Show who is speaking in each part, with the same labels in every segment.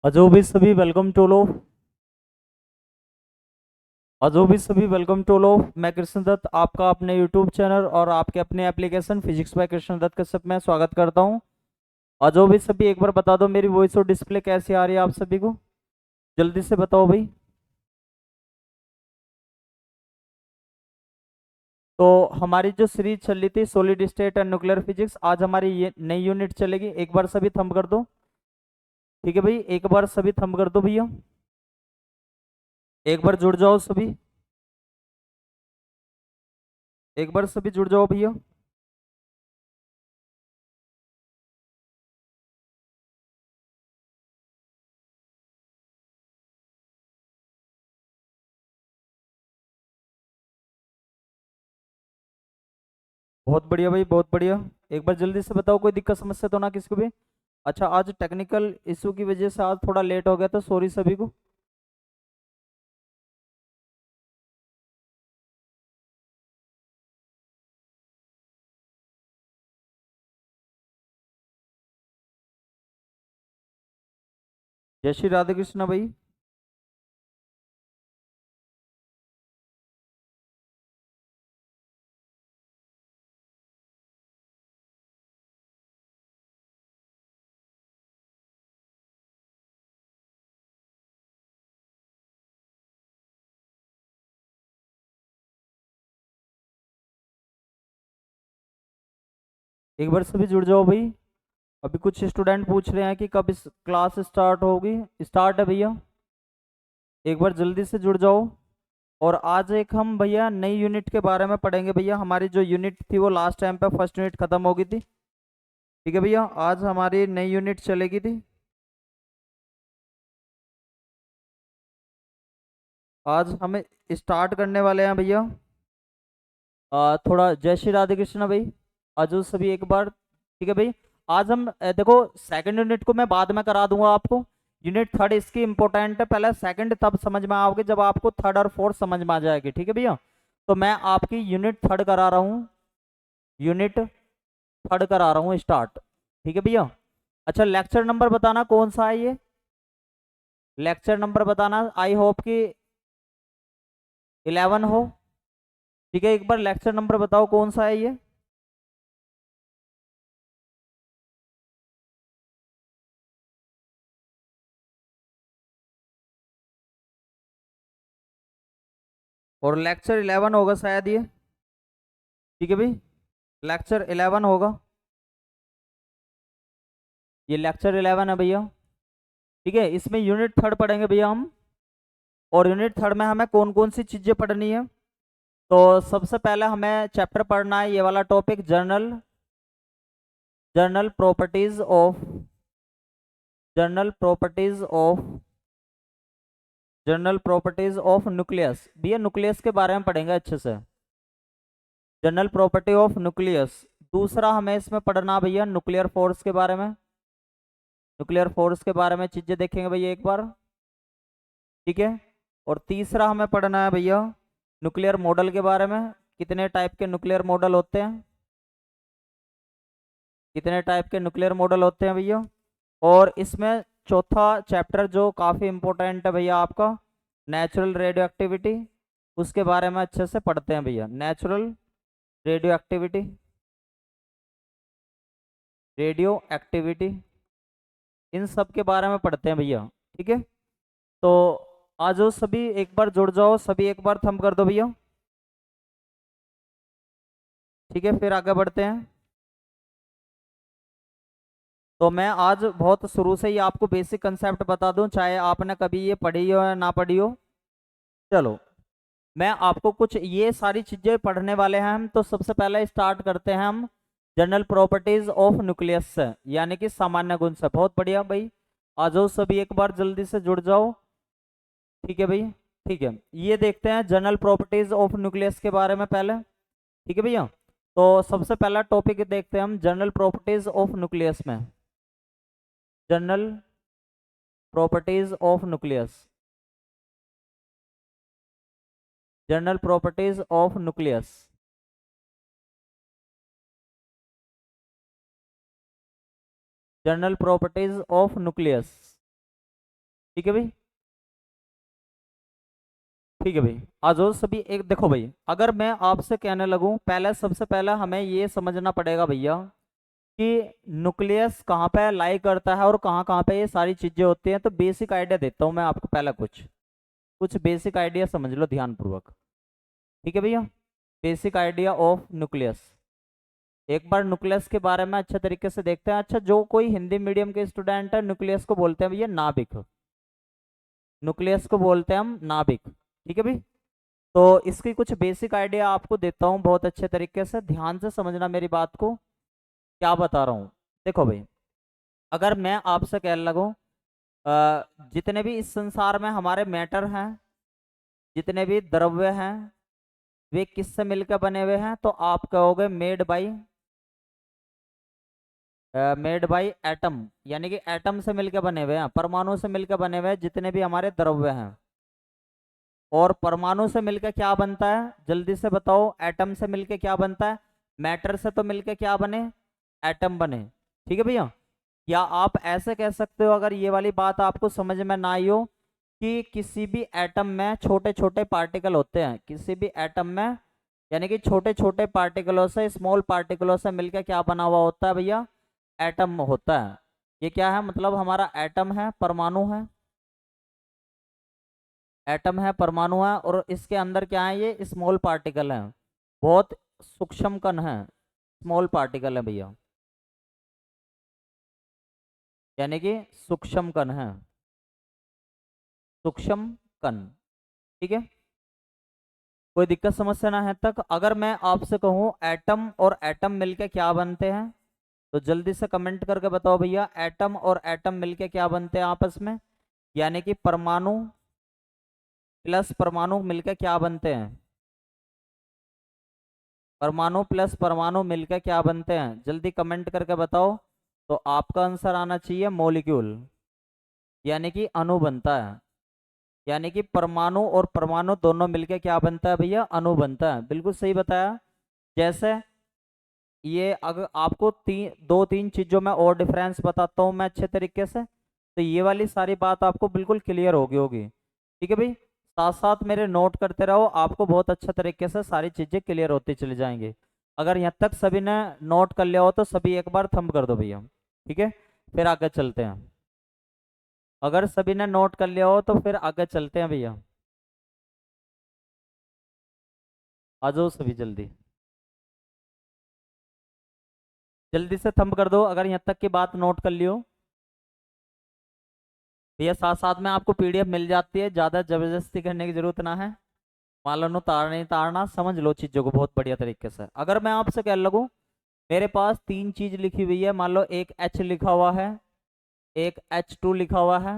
Speaker 1: अजो भी सभी वेलकम टू लो। अजो भी सभी वेलकम टू लो। मैं कृष्ण दत्त आपका अपने यूट्यूब चैनल और आपके अपने application physics by Krishna Dutt के सब में स्वागत करता हूं। अजो भी सभी एक बार बता दो मेरी वॉइस और डिस्प्ले कैसी आ रही है आप सभी को। जल्दी से बताओ भाई। तो हमारी जो सीरीज चल रही थी solid state and nuclear physics, आज हमारी ये नई यूनिट चलेगी। एक बार सभी थंब कर दो। ठीक है भाई, एक बार सभी थंब कर दो भैया। एक बार जुड़ जाओ सभी। एक बार सभी जुड़ जाओ भैया। बहुत बढ़िया भाई, बहुत बढ़िया। एक बार जल्दी से बताओ, कोई दिक्कत समस्या तो ना किसी को भी। अच्छा, आज टेक्निकल इशू की वजह से आज थोड़ा लेट हो गया, तो सॉरी सभी को। जय श्री राधे कृष्णा भाई। एक बार सभी जुड़ जाओ भाई। अभी कुछ स्टूडेंट पूछ रहे हैं कि कब इस क्लास स्टार्ट होगी। स्टार्ट है भैया। एक बार जल्दी से जुड़ जाओ। और आज एक हम भैया नई यूनिट के बारे में पढ़ेंगे भैया। हमारी जो यूनिट थी वो लास्ट टाइम पे फर्स्ट यूनिट खत्म हो गई थी। ठीक है भैया, आज हमारी नई यूनिट चलेगी थी। आज हमें स्टार्ट करने वाले हैं भैया। थोड़ा जय श्री राधे कृष्णा भाई। आज सभी एक बार। ठीक है भाई। आज हम देखो, सेकंड यूनिट को मैं बाद में करा दूंगा आपको। यूनिट थर्ड इसकी इंपॉर्टेंट है, पहले सेकंड तब समझ में आओगे जब आपको थर्ड और फोर्थ समझ में आ जाएगी। ठीक है भैया। तो मैं आपकी यूनिट थर्ड करा रहा हूँ। यूनिट थर्ड करा रहा हूँ स्टार्ट। ठीक है भैया। अच्छा, लेक्चर नंबर बताना कौन सा है ये। लेक्चर नंबर बताना, आई होप कि 11 हो। ठीक है, एक बार लेक्चर नंबर बताओ कौन सा है ये। और लेक्चर 11 होगा शायद ये। ठीक है भाई, लेक्चर 11 होगा। ये लेक्चर 11 है भैया। ठीक है, इसमें यूनिट थर्ड पढ़ेंगे भैया हम। और यूनिट थर्ड में हमें कौन कौन सी चीजें पढ़नी है। तो सबसे पहले हमें चैप्टर पढ़ना है ये वाला topic, journal journal properties of journal properties of journal properties of nucleus. भैया न्यूक्लियस के बारे में पढ़ेंगे अच्छे से। General property of nucleus. दूसरा हमें इसमें पढ़ना भैया न्यूक्लियर फोर्स के बारे में। न्यूक्लियर फोर्स के बारे में चीजें देखेंगे भैया एक बार। ठीक है। और तीसरा हमें पढ़ना है भैया न्यूक्लियर मॉडल के बारे में। कितने टाइप के न्यूक्लियर मॉडल होते हैं। कितने टाइप के न्यूक्लियर मॉडल होते हैं भैया। और इसमें चौथा चैप्टर जो काफी इंपॉर्टेंट है भैया आपका, नेचुरल रेडियो एक्टिविटी। उसके बारे में अच्छे से पढ़ते हैं भैया। Natural radioactivity, radioactivity, इन सब के बारे में पढ़ते हैं भैया। ठीक है। तो आ जाओ सभी, एक बार जुड़ जाओ सभी, एक बार थंब कर दो भैया। ठीक है, फिर आगे बढ़ते हैं। तो मैं आज बहुत शुरू से ही आपको बेसिक कंसेप्ट बता दूं, चाहे आपने कभी ये पढ़ी हो या ना पढ़ी हो। चलो, मैं आपको कुछ ये सारी चीजें पढ़ने वाले हैं हम। तो सबसे पहले स्टार्ट करते हैं हम जनरल प्रॉपर्टीज ऑफ न्यूक्लियस से, यानी कि सामान्य गुण से। बहुत बढ़िया भाई, आ जाओ सभी, एक बार जल्दी से जुड़ जाओ। ठीक है भाई। ठीक है, ये देखते हैं जनरल प्रॉपर्टीज ऑफ न्यूक्लियस के बारे में पहले। ठीक है भैया। तो सबसे पहला टॉपिक देखते हैं हम जनरल प्रॉपर्टीज ऑफ न्यूक्लियस में। General properties of nucleus. General properties of nucleus. General properties of nucleus. ठीक है भाई, ठीक है भाई। आ जाओ सभी, एक देखो भाई, अगर मैं आपसे कहने लगूं, पहले सबसे पहले हमें ये समझना पड़ेगा भैया कि न्यूक्लियस कहाँ पे लाई करता है और कहाँ कहाँ पे ये सारी चीजें होती हैं। तो बेसिक आइडिया देता हूँ मैं आपको, पहले कुछ कुछ बेसिक आइडिया समझ लो ध्यानपूर्वक। ठीक है भैया, बेसिक आइडिया ऑफ न्यूक्लियस। एक बार न्यूक्लियस के बारे में अच्छे तरीके से देखते हैं। अच्छा, जो कोई हिंदी मीडियम के स्टूडेंट है, न्यूक्लियस को बोलते हैं भैया नाभिक। न्यूक्लियस को बोलते हैं हम नाभिक। ठीक है भाई, तो इसकी कुछ बेसिक आइडिया आपको देता हूँ बहुत अच्छे तरीके से, ध्यान से समझना मेरी बात को, क्या बता रहा हूँ। देखो भाई, अगर मैं आपसे कहने लगूँ जितने भी इस संसार में हमारे मैटर हैं, जितने भी द्रव्य हैं, वे किससे मिलकर बने हुए हैं, तो आप कहोगे मेड बाई एटम, यानी कि एटम से मिलकर बने हुए हैं, परमाणु से मिलकर बने हुए हैं जितने भी हमारे द्रव्य हैं। और परमाणु से मिलकर क्या बनता है, जल्दी से बताओ, एटम से मिलकर क्या बनता है, मैटर से तो मिलकर क्या बने, एटम बने। ठीक है भैया, या आप ऐसे कह सकते हो, अगर ये वाली बात आपको समझ में ना आई हो, कि किसी भी एटम में छोटे छोटे पार्टिकल होते हैं, किसी भी एटम में, यानी कि छोटे छोटे पार्टिकलों से, स्मॉल पार्टिकलों से मिलकर क्या बना हुआ होता है भैया, एटम होता है। ये क्या है, मतलब हमारा एटम है, परमाणु है, एटम है, परमाणु है, और इसके अंदर क्या है, ये स्मॉल पार्टिकल है, बहुत सूक्ष्म कण है, स्मॉल पार्टिकल है भैया, यानी कि सूक्ष्म कण है, सूक्ष्म कण। ठीक है, कोई दिक्कत समस्या ना है तक। अगर मैं आपसे कहूँ एटम और एटम मिलके क्या बनते हैं, तो जल्दी से कमेंट करके बताओ भैया, एटम और एटम मिलके क्या बनते हैं आपस में, यानी कि परमाणु प्लस परमाणु मिलके क्या बनते हैं, परमाणु प्लस परमाणु मिलकर क्या बनते हैं, जल्दी कमेंट करके बताओ। तो आपका आंसर आना चाहिए मॉलिक्यूल, यानी कि अणु बनता है, यानी कि परमाणु और परमाणु दोनों मिलकर क्या बनता है भैया, अणु बनता है, बिल्कुल सही बताया। जैसे ये, अगर आपको दो तीन चीजों में और डिफरेंस बताता हूँ मैं अच्छे तरीके से, तो ये वाली सारी बात आपको बिल्कुल क्लियर होगी होगी। ठीक है भाई, साथ साथ मेरे नोट करते रहो, आपको बहुत अच्छा तरीके से सारी चीजें क्लियर होती चली जाएंगी। अगर यहाँ तक सभी ने नोट कर लिया हो तो सभी एक बार थंब कर दो भैया। ठीक है, फिर आगे चलते हैं। अगर सभी ने नोट कर लिया हो तो फिर आगे चलते हैं भैया, आ जाओ सभी जल्दी, जल्दी से थंब कर दो अगर यहाँ तक की बात नोट कर लियो। भैया साथ साथ में आपको पीडीएफ मिल जाती है, ज़्यादा ज़बरदस्ती करने की जरूरत ना है, मान लो तार नहीं तारना, समझ लो चीज़ों को बहुत बढ़िया तरीके से। अगर मैं आपसे कह लगूँ, मेरे पास तीन चीज़ लिखी हुई है, मान लो एक एच लिखा हुआ है, एक H2 लिखा हुआ है।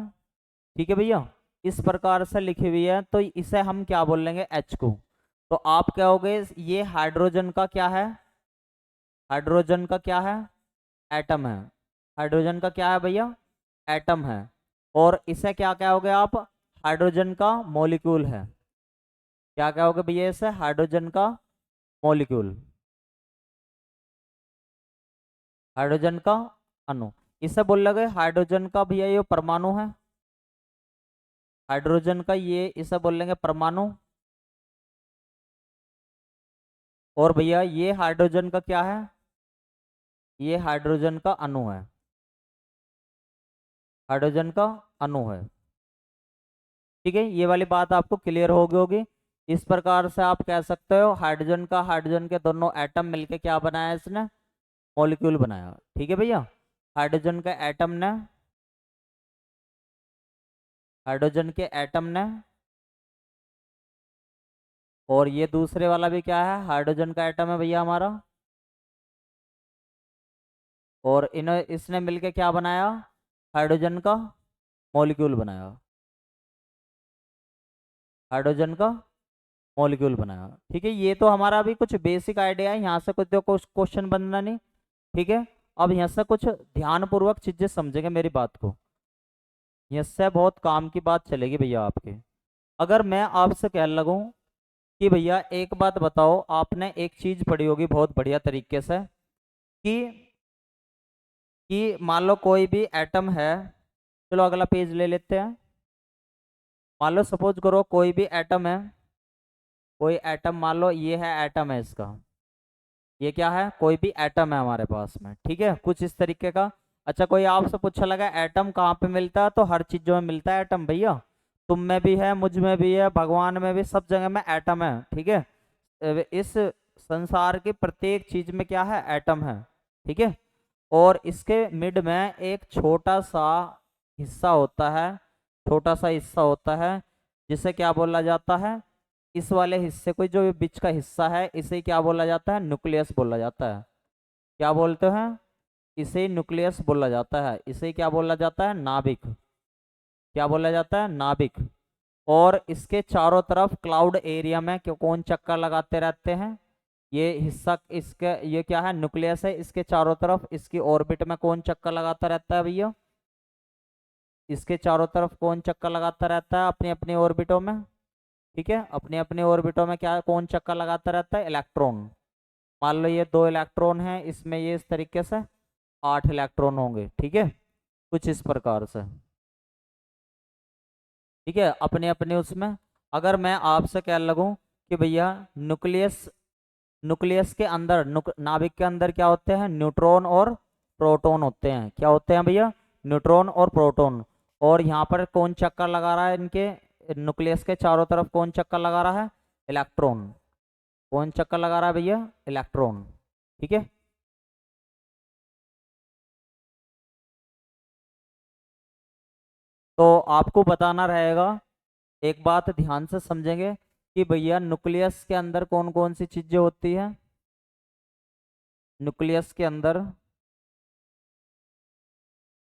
Speaker 1: ठीक है भैया, इस प्रकार से लिखी हुई है, तो इसे हम क्या बोल लेंगे, H को। तो आप कहोगे ये हाइड्रोजन का क्या है, हाइड्रोजन का क्या है, एटम है, हाइड्रोजन का क्या है भैया, एटम है। और इसे क्या कहोगे आप, हाइड्रोजन का मॉलिक्यूल है, क्या कहोगे भैया इसे, हाइड्रोजन का मॉलिक्यूल, हाइड्रोजन का अणु। इसे बोल लगे हाइड्रोजन का भैया ये परमाणु है, हाइड्रोजन का ये इसे बोल लेंगे परमाणु। और भैया ये हाइड्रोजन का क्या है, ये हाइड्रोजन का अणु है, हाइड्रोजन का अणु है। ठीक है, ये वाली बात आपको क्लियर होगी। इस प्रकार से आप कह सकते हो हाइड्रोजन का, हाइड्रोजन के दोनों एटम मिलके क्या बनाया इसने, मॉलिक्यूल बनाया। ठीक है भैया, हाइड्रोजन के एटम ने, हाइड्रोजन के एटम ने, और ये दूसरे वाला भी क्या है, हाइड्रोजन का एटम है भैया हमारा, और इन्हें इसने मिलके क्या बनाया, हाइड्रोजन का मॉलिक्यूल बनाया, हाइड्रोजन का मॉलिक्यूल बनाया। ठीक है, ये तो हमारा अभी कुछ बेसिक आइडिया है, यहाँ से कुछ तो क्वेश्चन बनना नहीं। ठीक है, अब यहाँ से कुछ ध्यानपूर्वक चीजें समझेंगे मेरी बात को, यहाँ से बहुत काम की बात चलेगी भैया आपके। अगर मैं आपसे कह लगूं कि भैया एक बात बताओ, आपने एक चीज पढ़ी होगी बहुत बढ़िया तरीके से, कि मान लो कोई भी एटम है, चलो अगला पेज ले लेते हैं। मान लो सपोज करो कोई भी एटम है, कोई एटम मान लो ये है, एटम है इसका, ये क्या है, कोई भी एटम है हमारे पास में, ठीक है, कुछ इस तरीके का। अच्छा कोई आपसे पूछा लगा एटम कहाँ पे मिलता है, तो हर चीजों में मिलता है एटम भैया। तुम में भी है, मुझ में भी है, भगवान में भी, सब जगह में एटम है, ठीक है। इस संसार की प्रत्येक चीज में क्या है, एटम है, ठीक है। और इसके मिड में एक छोटा सा हिस्सा होता है, छोटा सा हिस्सा होता है, जिसे क्या बोला जाता है, इस वाले हिस्से को, जो बीच का हिस्सा है, इसे क्या बोला जाता है, न्यूक्लियस बोला जाता है। क्या बोलते हैं, इसे न्यूक्लियस बोला जाता है, इसे क्या बोला जाता है, नाभिक। क्या बोला जाता है, नाभिक। और इसके चारों तरफ क्लाउड एरिया में क्यों कौन चक्कर लगाते रहते हैं, ये हिस्सा, इसके, ये क्या है, न्यूक्लियस है, इसके चारों तरफ इसकी ऑर्बिट में कौन चक्कर लगाता रहता है भैया, इसके चारों तरफ कौन चक्कर लगाता रहता है, अपनी अपनी ऑर्बिटों में, ठीक है, अपनी अपनी ऑर्बिटों में क्या कौन चक्कर लगाता रहता है, इलेक्ट्रॉन। मान लो ये 2 इलेक्ट्रॉन हैं, इसमें ये इस तरीके से 8 इलेक्ट्रॉन होंगे, ठीक है, कुछ इस प्रकार से, ठीक है, अपने अपने उसमें। अगर मैं आपसे कह लगूं कि भैया न्यूक्लियस, न्यूक्लियस के अंदर, नाभिक के अंदर क्या होते हैं, न्यूट्रॉन और प्रोटॉन होते हैं, क्या होते हैं भैया, न्यूट्रॉन और प्रोटॉन। और यहाँ पर कौन चक्कर लगा रहा है, इनके न्यूक्लियस के चारों तरफ कौन चक्कर लगा रहा है, इलेक्ट्रॉन। कौन चक्कर लगा रहा है भैया, इलेक्ट्रॉन, ठीक है। तो आपको बताना रहेगा, एक बात ध्यान से समझेंगे कि भैया न्यूक्लियस के अंदर कौन कौन सी चीजें होती हैं, न्यूक्लियस के अंदर,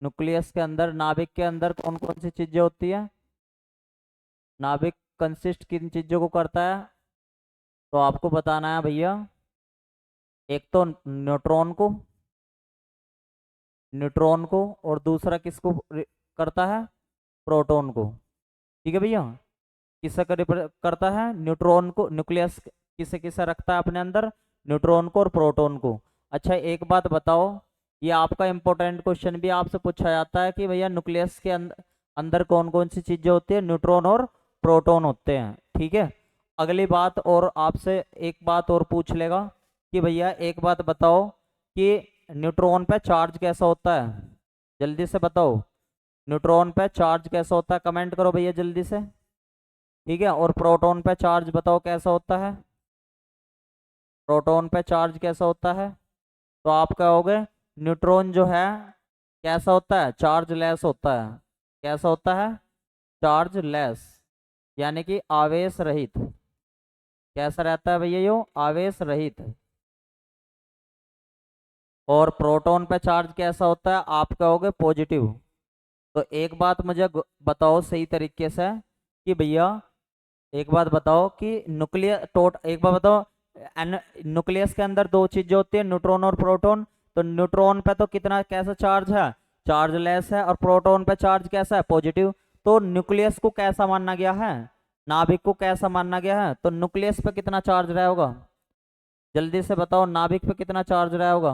Speaker 1: न्यूक्लियस के अंदर, नाभिक के अंदर कौन कौन सी चीजें होती है, नाभिक कंसिस्ट किन चीजों को करता है, तो आपको बताना है भैया, एक तो न्यूट्रॉन को, न्यूट्रॉन को, और दूसरा किसको करता है, प्रोटॉन को, ठीक है भैया। किससे करता है, न्यूट्रॉन को, न्यूक्लियस किसे किसे रखता है अपने अंदर, न्यूट्रॉन को और प्रोटॉन को। अच्छा एक बात बताओ, ये आपका इंपॉर्टेंट क्वेश्चन भी आपसे पूछा जाता है कि भैया न्यूक्लियस के अंदर, अंदर कौन कौन सी चीजें होती है, न्यूट्रॉन और प्रोटॉन होते हैं, ठीक है। अगली बात, और आपसे एक बात और पूछ लेगा कि भैया एक बात बताओ कि न्यूट्रॉन पे चार्ज कैसा होता है, जल्दी से बताओ, न्यूट्रॉन पे चार्ज कैसा होता है, कमेंट करो भैया जल्दी से, ठीक है। और प्रोटॉन पे चार्ज बताओ कैसा होता है, प्रोटॉन पे चार्ज कैसा होता है, तो आप कहोगे न्यूट्रॉन जो है कैसा होता है, चार्ज लेस होता है, कैसा होता है, चार्ज लेस, यानी कि आवेश रहित। कैसा रहता है भैया, यो आवेश रहित। और प्रोटॉन पे चार्ज कैसा होता है, आप कहोगे पॉजिटिव। तो एक बात मुझे बताओ सही तरीके से कि भैया, एक बात बताओ कि न्यूक्लियस एक बात बताओ, न्यूक्लियस के अंदर 2 चीजें होती है, न्यूट्रॉन और प्रोटॉन। तो न्यूट्रॉन पे तो कितना कैसा चार्ज है, चार्ज लेस है, और प्रोटॉन पे चार्ज कैसा है, पॉजिटिव। तो न्यूक्लियस को कैसा माना गया है, नाभिक को कैसा माना गया है, तो न्यूक्लियस पे कितना चार्ज रहा होगा, जल्दी से बताओ, नाभिक पे कितना चार्ज रहा होगा,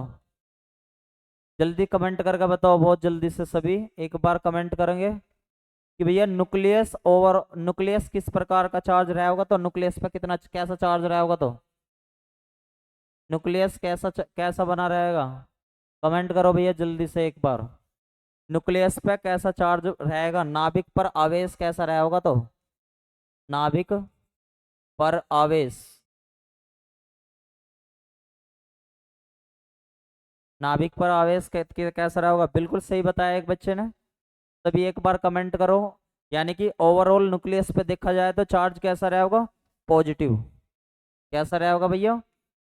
Speaker 1: जल्दी कमेंट करके बताओ, बहुत जल्दी से सभी एक बार कमेंट करेंगे कि भैया न्यूक्लियस ओवर, न्यूक्लियस किस प्रकार का चार्ज रहा होगा, तो न्यूक्लियस पे कितना कैसा चार्ज रहा होगा, तो न्यूक्लियस कैसा कैसा बना रहेगा, कमेंट करो भैया जल्दी से एक बार, न्यूक्लियस पे कैसा चार्ज रहेगा, नाभिक पर आवेश कैसा रहा होगा, तो नाभिक पर आवेश, नाभिक पर आवेश कैसा रहा होगा, बिल्कुल सही बताया एक बच्चे ने, तभी एक बार कमेंट करो। यानी कि ओवरऑल न्यूक्लियस पे देखा जाए तो चार्ज कैसा रहा होगा, पॉजिटिव। कैसा रहा होगा भैया,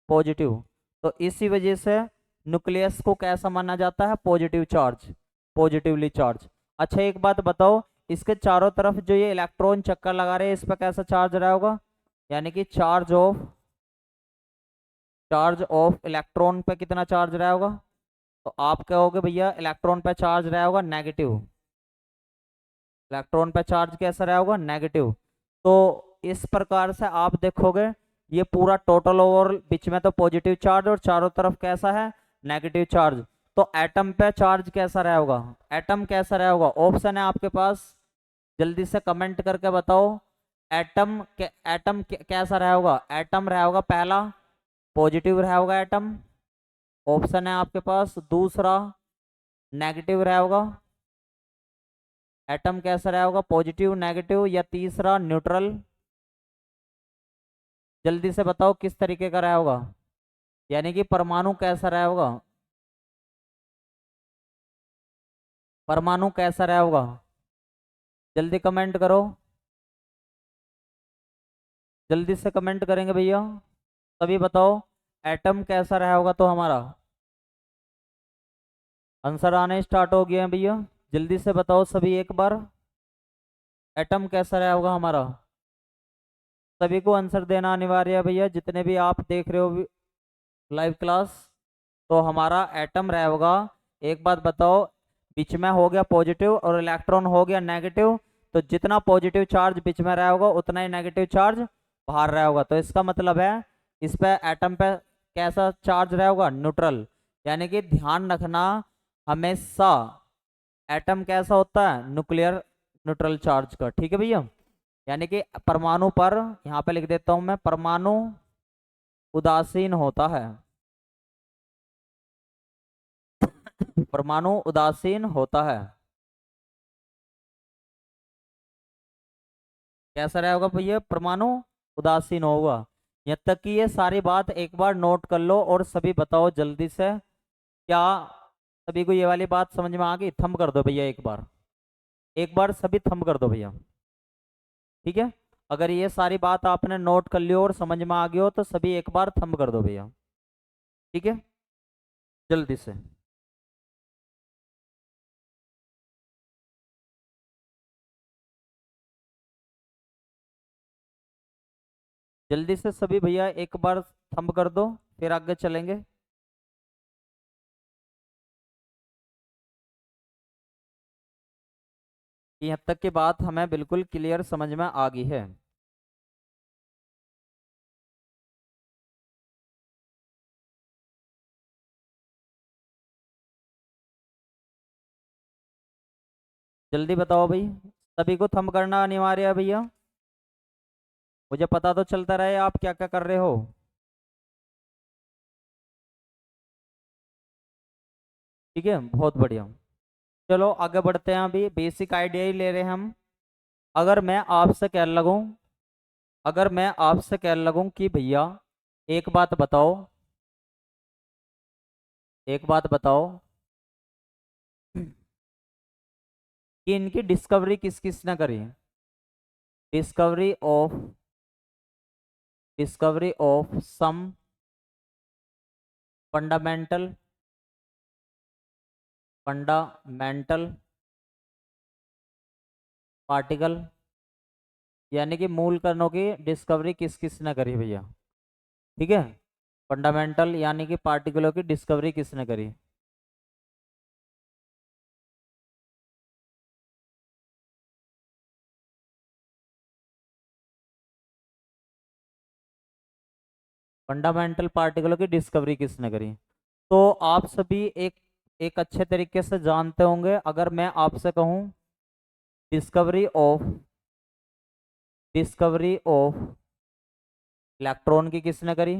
Speaker 1: पॉजिटिव। तो इसी वजह से न्यूक्लियस को कैसा माना जाता है, पॉजिटिव चार्ज, पॉजिटिवली चार्ज। अच्छा एक बात बताओ, इसके चारों तरफ जो ये इलेक्ट्रॉन चक्कर लगा रहे हैं, इस पर कैसा चार्ज रहा होगा, यानी कि चार्ज ऑफ इलेक्ट्रॉन पे कितना चार्ज रहा होगा, तो आप कहोगे भैया इलेक्ट्रॉन पे चार्ज रहा होगा नेगेटिव, इलेक्ट्रॉन पे चार्ज कैसा रहा होगा, नेगेटिव। तो इस प्रकार से आप देखोगे ये पूरा टोटल ओवर, बीच में तो पॉजिटिव चार्ज और चारों तरफ कैसा है, नेगेटिव चार्ज। तो एटम पे चार्ज कैसा रहा होगा, एटम कैसा रहा होगा, ऑप्शन है आपके पास, जल्दी से कमेंट करके बताओ। एटम कैसा रहा होगा? एटम रहा होगा पहला पॉजिटिव रहा होगा एटम, ऑप्शन है आपके पास। दूसरा नेगेटिव रहा होगा। एटम कैसा रहा होगा? पॉजिटिव, नेगेटिव, या तीसरा न्यूट्रल? जल्दी से बताओ किस तरीके का रहा होगा, यानी कि परमाणु कैसा रहा होगा? परमाणु कैसा रहा होगा? जल्दी कमेंट करो, जल्दी से कमेंट करेंगे भैया सभी बताओ। एटम कैसा रहा होगा तो हमारा? आंसर आने स्टार्ट हो गए हैं भैया, जल्दी से बताओ सभी एक बार। एटम कैसा रहा होगा हमारा? सभी को आंसर देना अनिवार्य है भैया, जितने भी आप देख रहे हो लाइव क्लास। तो हमारा एटम रहा होगा, एक बात बताओ, बीच में हो गया पॉजिटिव और इलेक्ट्रॉन हो गया नेगेटिव, तो जितना पॉजिटिव चार्ज बीच में रहा होगा उतना ही नेगेटिव चार्ज बाहर रहा होगा। तो इसका मतलब है इस पे एटम पे कैसा चार्ज रहा होगा? न्यूट्रल। यानी कि ध्यान रखना हमेशा एटम कैसा होता है? न्यूक्लियर न्यूट्रल चार्ज का, ठीक है भैया। यानी कि परमाणु पर, यहाँ पे लिख देता हूं मैं, परमाणु उदासीन होता है। परमाणु उदासीन होता है। कैसा रहा होगा भैया? परमाणु उदासीन होगा। यहाँ तक कि ये सारी बात एक बार नोट कर लो और सभी बताओ जल्दी से। क्या सभी को ये वाली बात समझ में आ गई? थंब कर दो भैया एक बार, एक बार सभी थंब कर दो भैया, ठीक है। अगर ये सारी बात आपने नोट कर लियो और समझ में आ गई हो तो सभी एक बार थंब कर दो भैया, ठीक है, जल्दी से। जल्दी से सभी भैया एक बार थंब कर दो, फिर आगे चलेंगे। यहाँ तक की बात हमें बिल्कुल क्लियर समझ में आ गई है। जल्दी बताओ भाई, सभी को थंब करना अनिवार्य है भैया, मुझे पता तो चलता रहे आप क्या क्या कर रहे हो। ठीक है, बहुत बढ़िया। चलो आगे बढ़ते हैं, अभी बेसिक आइडिया ही ले रहे हैं हम। अगर मैं आपसे कहने लगूं, अगर मैं आपसे कहने लगूं कि भैया एक बात बताओ, एक बात बताओ कि इनकी डिस्कवरी किस किस ने करी? Discovery of, discovery of some fundamental, fundamental particle, यानी कि मूल कणों की डिस्कवरी किस किस ने करी भैया? ठीक है, फंडामेंटल यानी कि पार्टिकलों की डिस्कवरी किसने करी? फंडामेंटल पार्टिकलों की डिस्कवरी किसने करी? तो आप सभी एक एक अच्छे तरीके से जानते होंगे, अगर मैं आपसे कहूं discovery of, discovery of electron की किसने करी,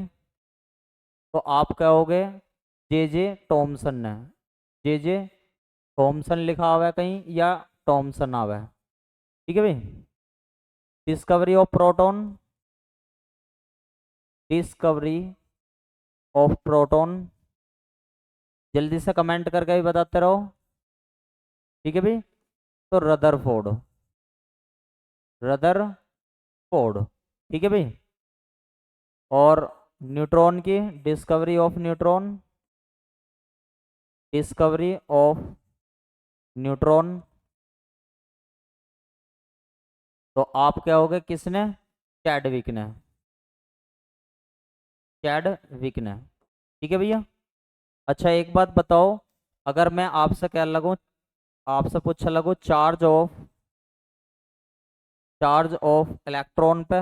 Speaker 1: तो आप कहोगे जे जे टॉमसन ने। जे जे टॉमसन लिखा हुआ है कहीं या टॉमसन आवा है? ठीक है भाई। Discovery of proton, discovery of proton, जल्दी से कमेंट करके भी बताते रहो, ठीक है भाई। तो रदरफोर्ड, रदरफोर्ड, ठीक है भाई। और न्यूट्रॉन की discovery of neutron, discovery of neutron, तो आप क्या होगे किसने? चैडविक ने, चैडविक ने, ठीक है भैया। अच्छा एक बात बताओ, अगर मैं आपसे क्या लगूं, आपसे पूछने लगूं charge of, charge of electron पे,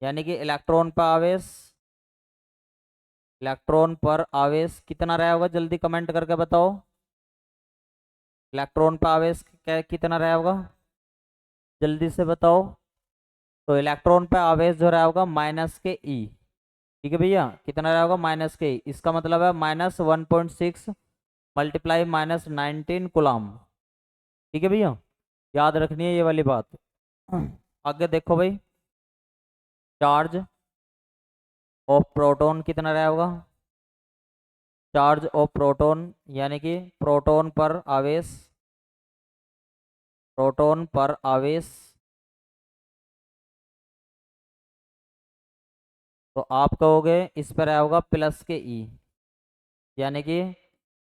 Speaker 1: यानी कि इलेक्ट्रॉन पर आवेश, इलेक्ट्रॉन पर आवेश कितना रहा होगा? जल्दी कमेंट करके बताओ, इलेक्ट्रॉन पर आवेश कितना रहा होगा? जल्दी से बताओ। तो इलेक्ट्रॉन पे आवेश जो रहा होगा माइनस के ई। ठीक है भैया, कितना रहा होगा माइनस के ई, इसका मतलब है -1.6 मल्टीप्लाई -19 कूलम। ठीक है भैया, याद रखनी है ये वाली बात। आगे देखो भाई, चार्ज ऑफ प्रोटॉन कितना रहा होगा। चार्ज ऑफ प्रोटॉन यानी कि प्रोटॉन पर आवेश, प्रोटॉन पर आवेश। तो आप कहोगे इस पर आया होगा प्लस के ई, यानी कि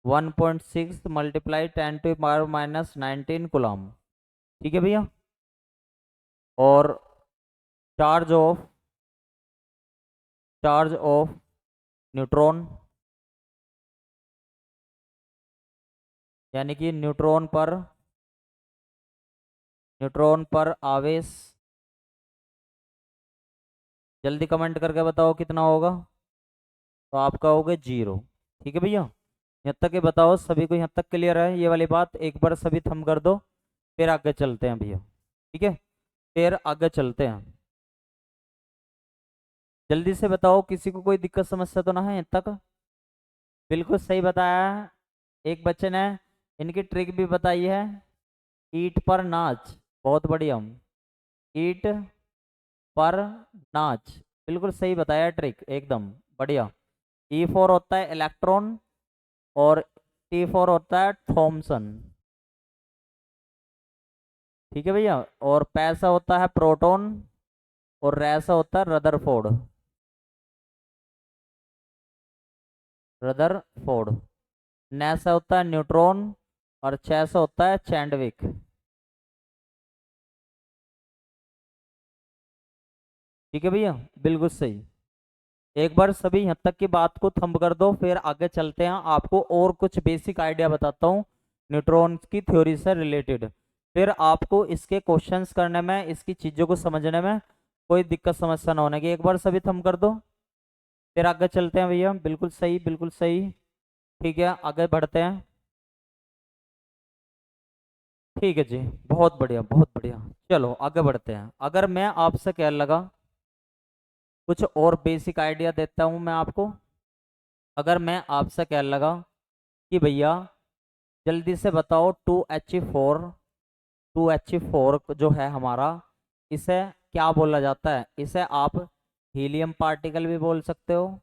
Speaker 1: 1.6 मल्टीप्लाई 10⁻⁻19 कूलम। ठीक है भैया। और charge of, charge of neutron यानी कि न्यूट्रॉन पर आवेश। जल्दी कमेंट करके बताओ कितना होगा। तो आप कहोगे 0। ठीक है भैया, यहाँ तक ये बताओ सभी को, यहाँ तक क्लियर है ये वाली बात। एक बार सभी थम कर दो, फिर आगे चलते हैं भैया। ठीक है, फिर आगे चलते हैं। जल्दी से बताओ, किसी को कोई दिक्कत समस्या तो ना है यहाँ तक। बिल्कुल सही बताया है। एक बच्चे ने इनकी ट्रिक भी बताई है, ईंट पर नाच। बहुत बढ़िया, ईंट पर नाच, बिल्कुल सही बताया ट्रिक, एकदम बढ़िया। E4 होता है इलेक्ट्रॉन और T4 होता है थॉमसन। ठीक है भैया, और पैसा होता है प्रोटॉन और रैसा होता है रदरफोर्ड, रदरफोर्ड। नैसा होता है न्यूट्रॉन और चैसा होता है चैंडविक। ठीक है भैया, बिल्कुल सही। एक बार सभी यहाँ तक की बात को थंब कर दो, फिर आगे चलते हैं। आपको और कुछ बेसिक आइडिया बताता हूँ न्यूट्रॉन की थ्योरी से रिलेटेड, फिर आपको इसके क्वेश्चंस करने में, इसकी चीज़ों को समझने में कोई दिक्कत समस्या ना होने की। एक बार सभी थंब कर दो, फिर आगे चलते हैं भैया। बिल्कुल सही, बिल्कुल सही। ठीक है, आगे बढ़ते हैं। ठीक है जी, बहुत बढ़िया, बहुत बढ़िया। चलो आगे बढ़ते हैं। अगर मैं आपसे कहने लगा, कुछ और बेसिक आइडिया देता हूँ मैं आपको। अगर मैं आपसे कहने लगा कि भैया जल्दी से बताओ 2H4 जो है हमारा, इसे क्या बोला जाता है। इसे आप हीलियम पार्टिकल भी बोल सकते हो,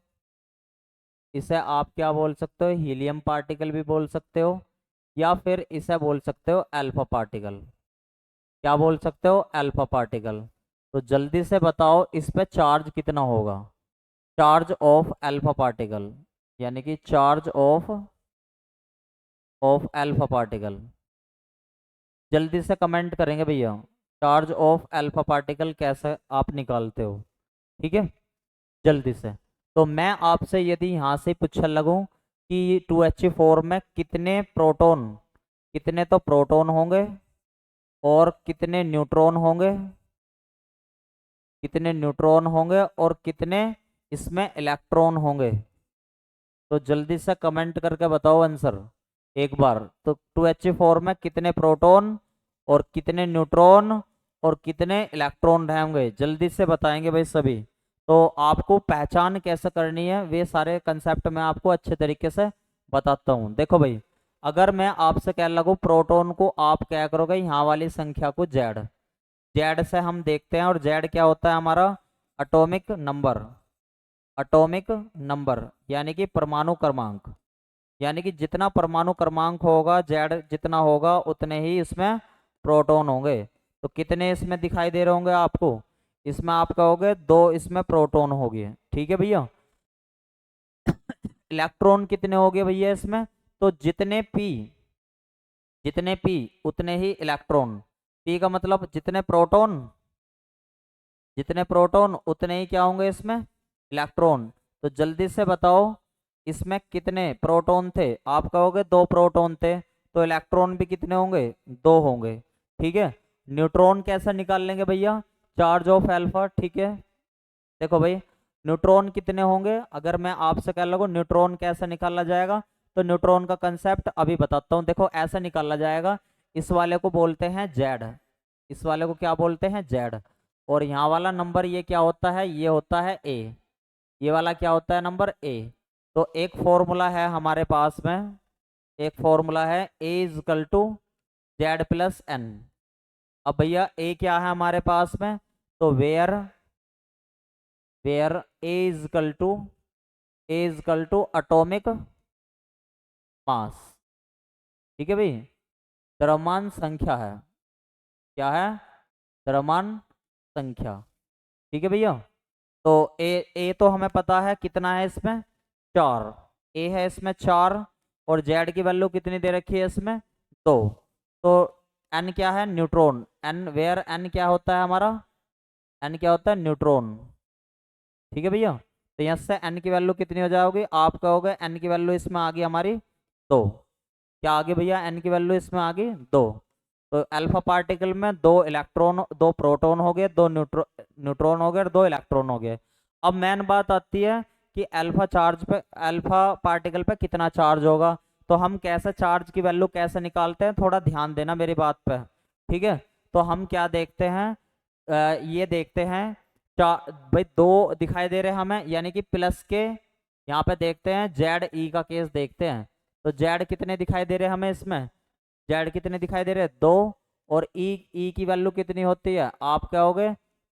Speaker 1: इसे आप क्या बोल सकते हो, हीलियम पार्टिकल भी बोल सकते हो, या फिर इसे बोल सकते हो अल्फा पार्टिकल। क्या बोल सकते हो, अल्फा पार्टिकल। तो जल्दी से बताओ इस पे चार्ज कितना होगा। चार्ज ऑफ अल्फा पार्टिकल यानी कि चार्ज ऑफ अल्फा पार्टिकल। जल्दी से कमेंट करेंगे भैया, चार्ज ऑफ अल्फा पार्टिकल कैसे आप निकालते हो। ठीक है, जल्दी से। तो मैं आपसे यदि यहाँ से पूछने लगूं कि 2H4 में कितने प्रोटॉन, कितने तो प्रोटॉन होंगे और कितने न्यूट्रॉन होंगे, कितने न्यूट्रॉन होंगे और कितने इसमें इलेक्ट्रॉन होंगे, तो जल्दी से कमेंट करके बताओ आंसर एक बार। तो 2H4 में कितने प्रोटॉन और कितने न्यूट्रॉन और कितने इलेक्ट्रॉन रहेंगे, जल्दी से बताएंगे भाई सभी। तो आपको पहचान कैसे करनी है, वे सारे कंसेप्ट मैं आपको अच्छे तरीके से बताता हूँ। देखो भाई, अगर मैं आपसे कह लगूँ प्रोटॉन को, आप क्या करोगे, यहाँ वाली संख्या को जेड, जेड से हम देखते हैं। और जेड क्या होता है हमारा, एटॉमिक नंबर, एटॉमिक नंबर यानी कि परमाणु क्रमांक। यानी कि जितना परमाणु क्रमांक होगा, जेड जितना होगा, उतने ही इसमें प्रोटॉन होंगे। तो कितने इसमें दिखाई दे रहे होंगे आपको, इसमें आप कहोगे 2 इसमें प्रोटॉन हो गए। ठीक है भैया, इलेक्ट्रॉन कितने हो गए भैया इसमें, तो जितने पी उतने ही इलेक्ट्रॉन। पी का मतलब जितने प्रोटॉन, जितने प्रोटॉन उतने ही क्या होंगे इसमें, इलेक्ट्रॉन। तो जल्दी से बताओ इसमें कितने प्रोटॉन थे, आप कहोगे 2 प्रोटॉन थे, तो इलेक्ट्रॉन भी कितने होंगे, 2 होंगे। ठीक है, न्यूट्रॉन कैसे निकाल लेंगे भैया, चार्ज ऑफ अल्फा। ठीक है, देखो भाई न्यूट्रॉन कितने होंगे, अगर मैं आपसे कह लगूँ न्यूट्रॉन कैसे निकाला जाएगा, तो न्यूट्रॉन का कंसेप्ट अभी बताता हूँ। देखो ऐसे निकाला जाएगा, इस वाले को बोलते हैं जेड, इस वाले को क्या बोलते हैं, जेड। और यहाँ वाला नंबर ये क्या होता है, ये होता है ए। ये वाला क्या होता है, नंबर ए। तो एक फॉर्मूला है हमारे पास में, एक फॉर्मूला है A equal to Z plus N. अब भैया ए क्या है हमारे पास में, तो where where A equal to atomic mass. ठीक है भाई, द्रव्यमान संख्या है, क्या है, द्रव्यमान संख्या। ठीक है भैया। तो ए तो हमें पता है कितना है इसमें, 4। ए है इसमें 4, और जेड की वैल्यू कितनी दे रखी है इसमें, 2। तो एन क्या है, न्यूट्रॉन। एन वेयर एन क्या होता है हमारा, एन क्या होता है, न्यूट्रॉन। ठीक है भैया। तो यहाँ से एन की वैल्यू कितनी हो जाओगी, आप कहोगे एन की वैल्यू इसमें आ गई हमारी 2। क्या आ गई भैया, एन की वैल्यू इसमें आ गई 2। तो अल्फा पार्टिकल में 2 इलेक्ट्रॉन, 2 प्रोटॉन हो गए, 2 न्यूट्रॉन हो गए और 2 इलेक्ट्रॉन हो गए। अब मेन बात आती है कि अल्फा चार्ज पे, अल्फा पार्टिकल पे कितना चार्ज होगा। तो हम कैसे चार्ज की वैल्यू कैसे निकालते हैं, थोड़ा ध्यान देना मेरी बात पे। ठीक है। तो हम क्या देखते हैं, ये देखते हैं, भाई 2 दिखाई दे रहे हैं हमें, यानी कि प्लस के। यहाँ पे देखते हैं जेड ई का केस देखते हैं। तो जेड कितने दिखाई दे रहे हैं हमें इसमें, जेड कितने दिखाई दे रहे हैं, 2। और ई की वैल्यू कितनी होती है, आप क्या होगे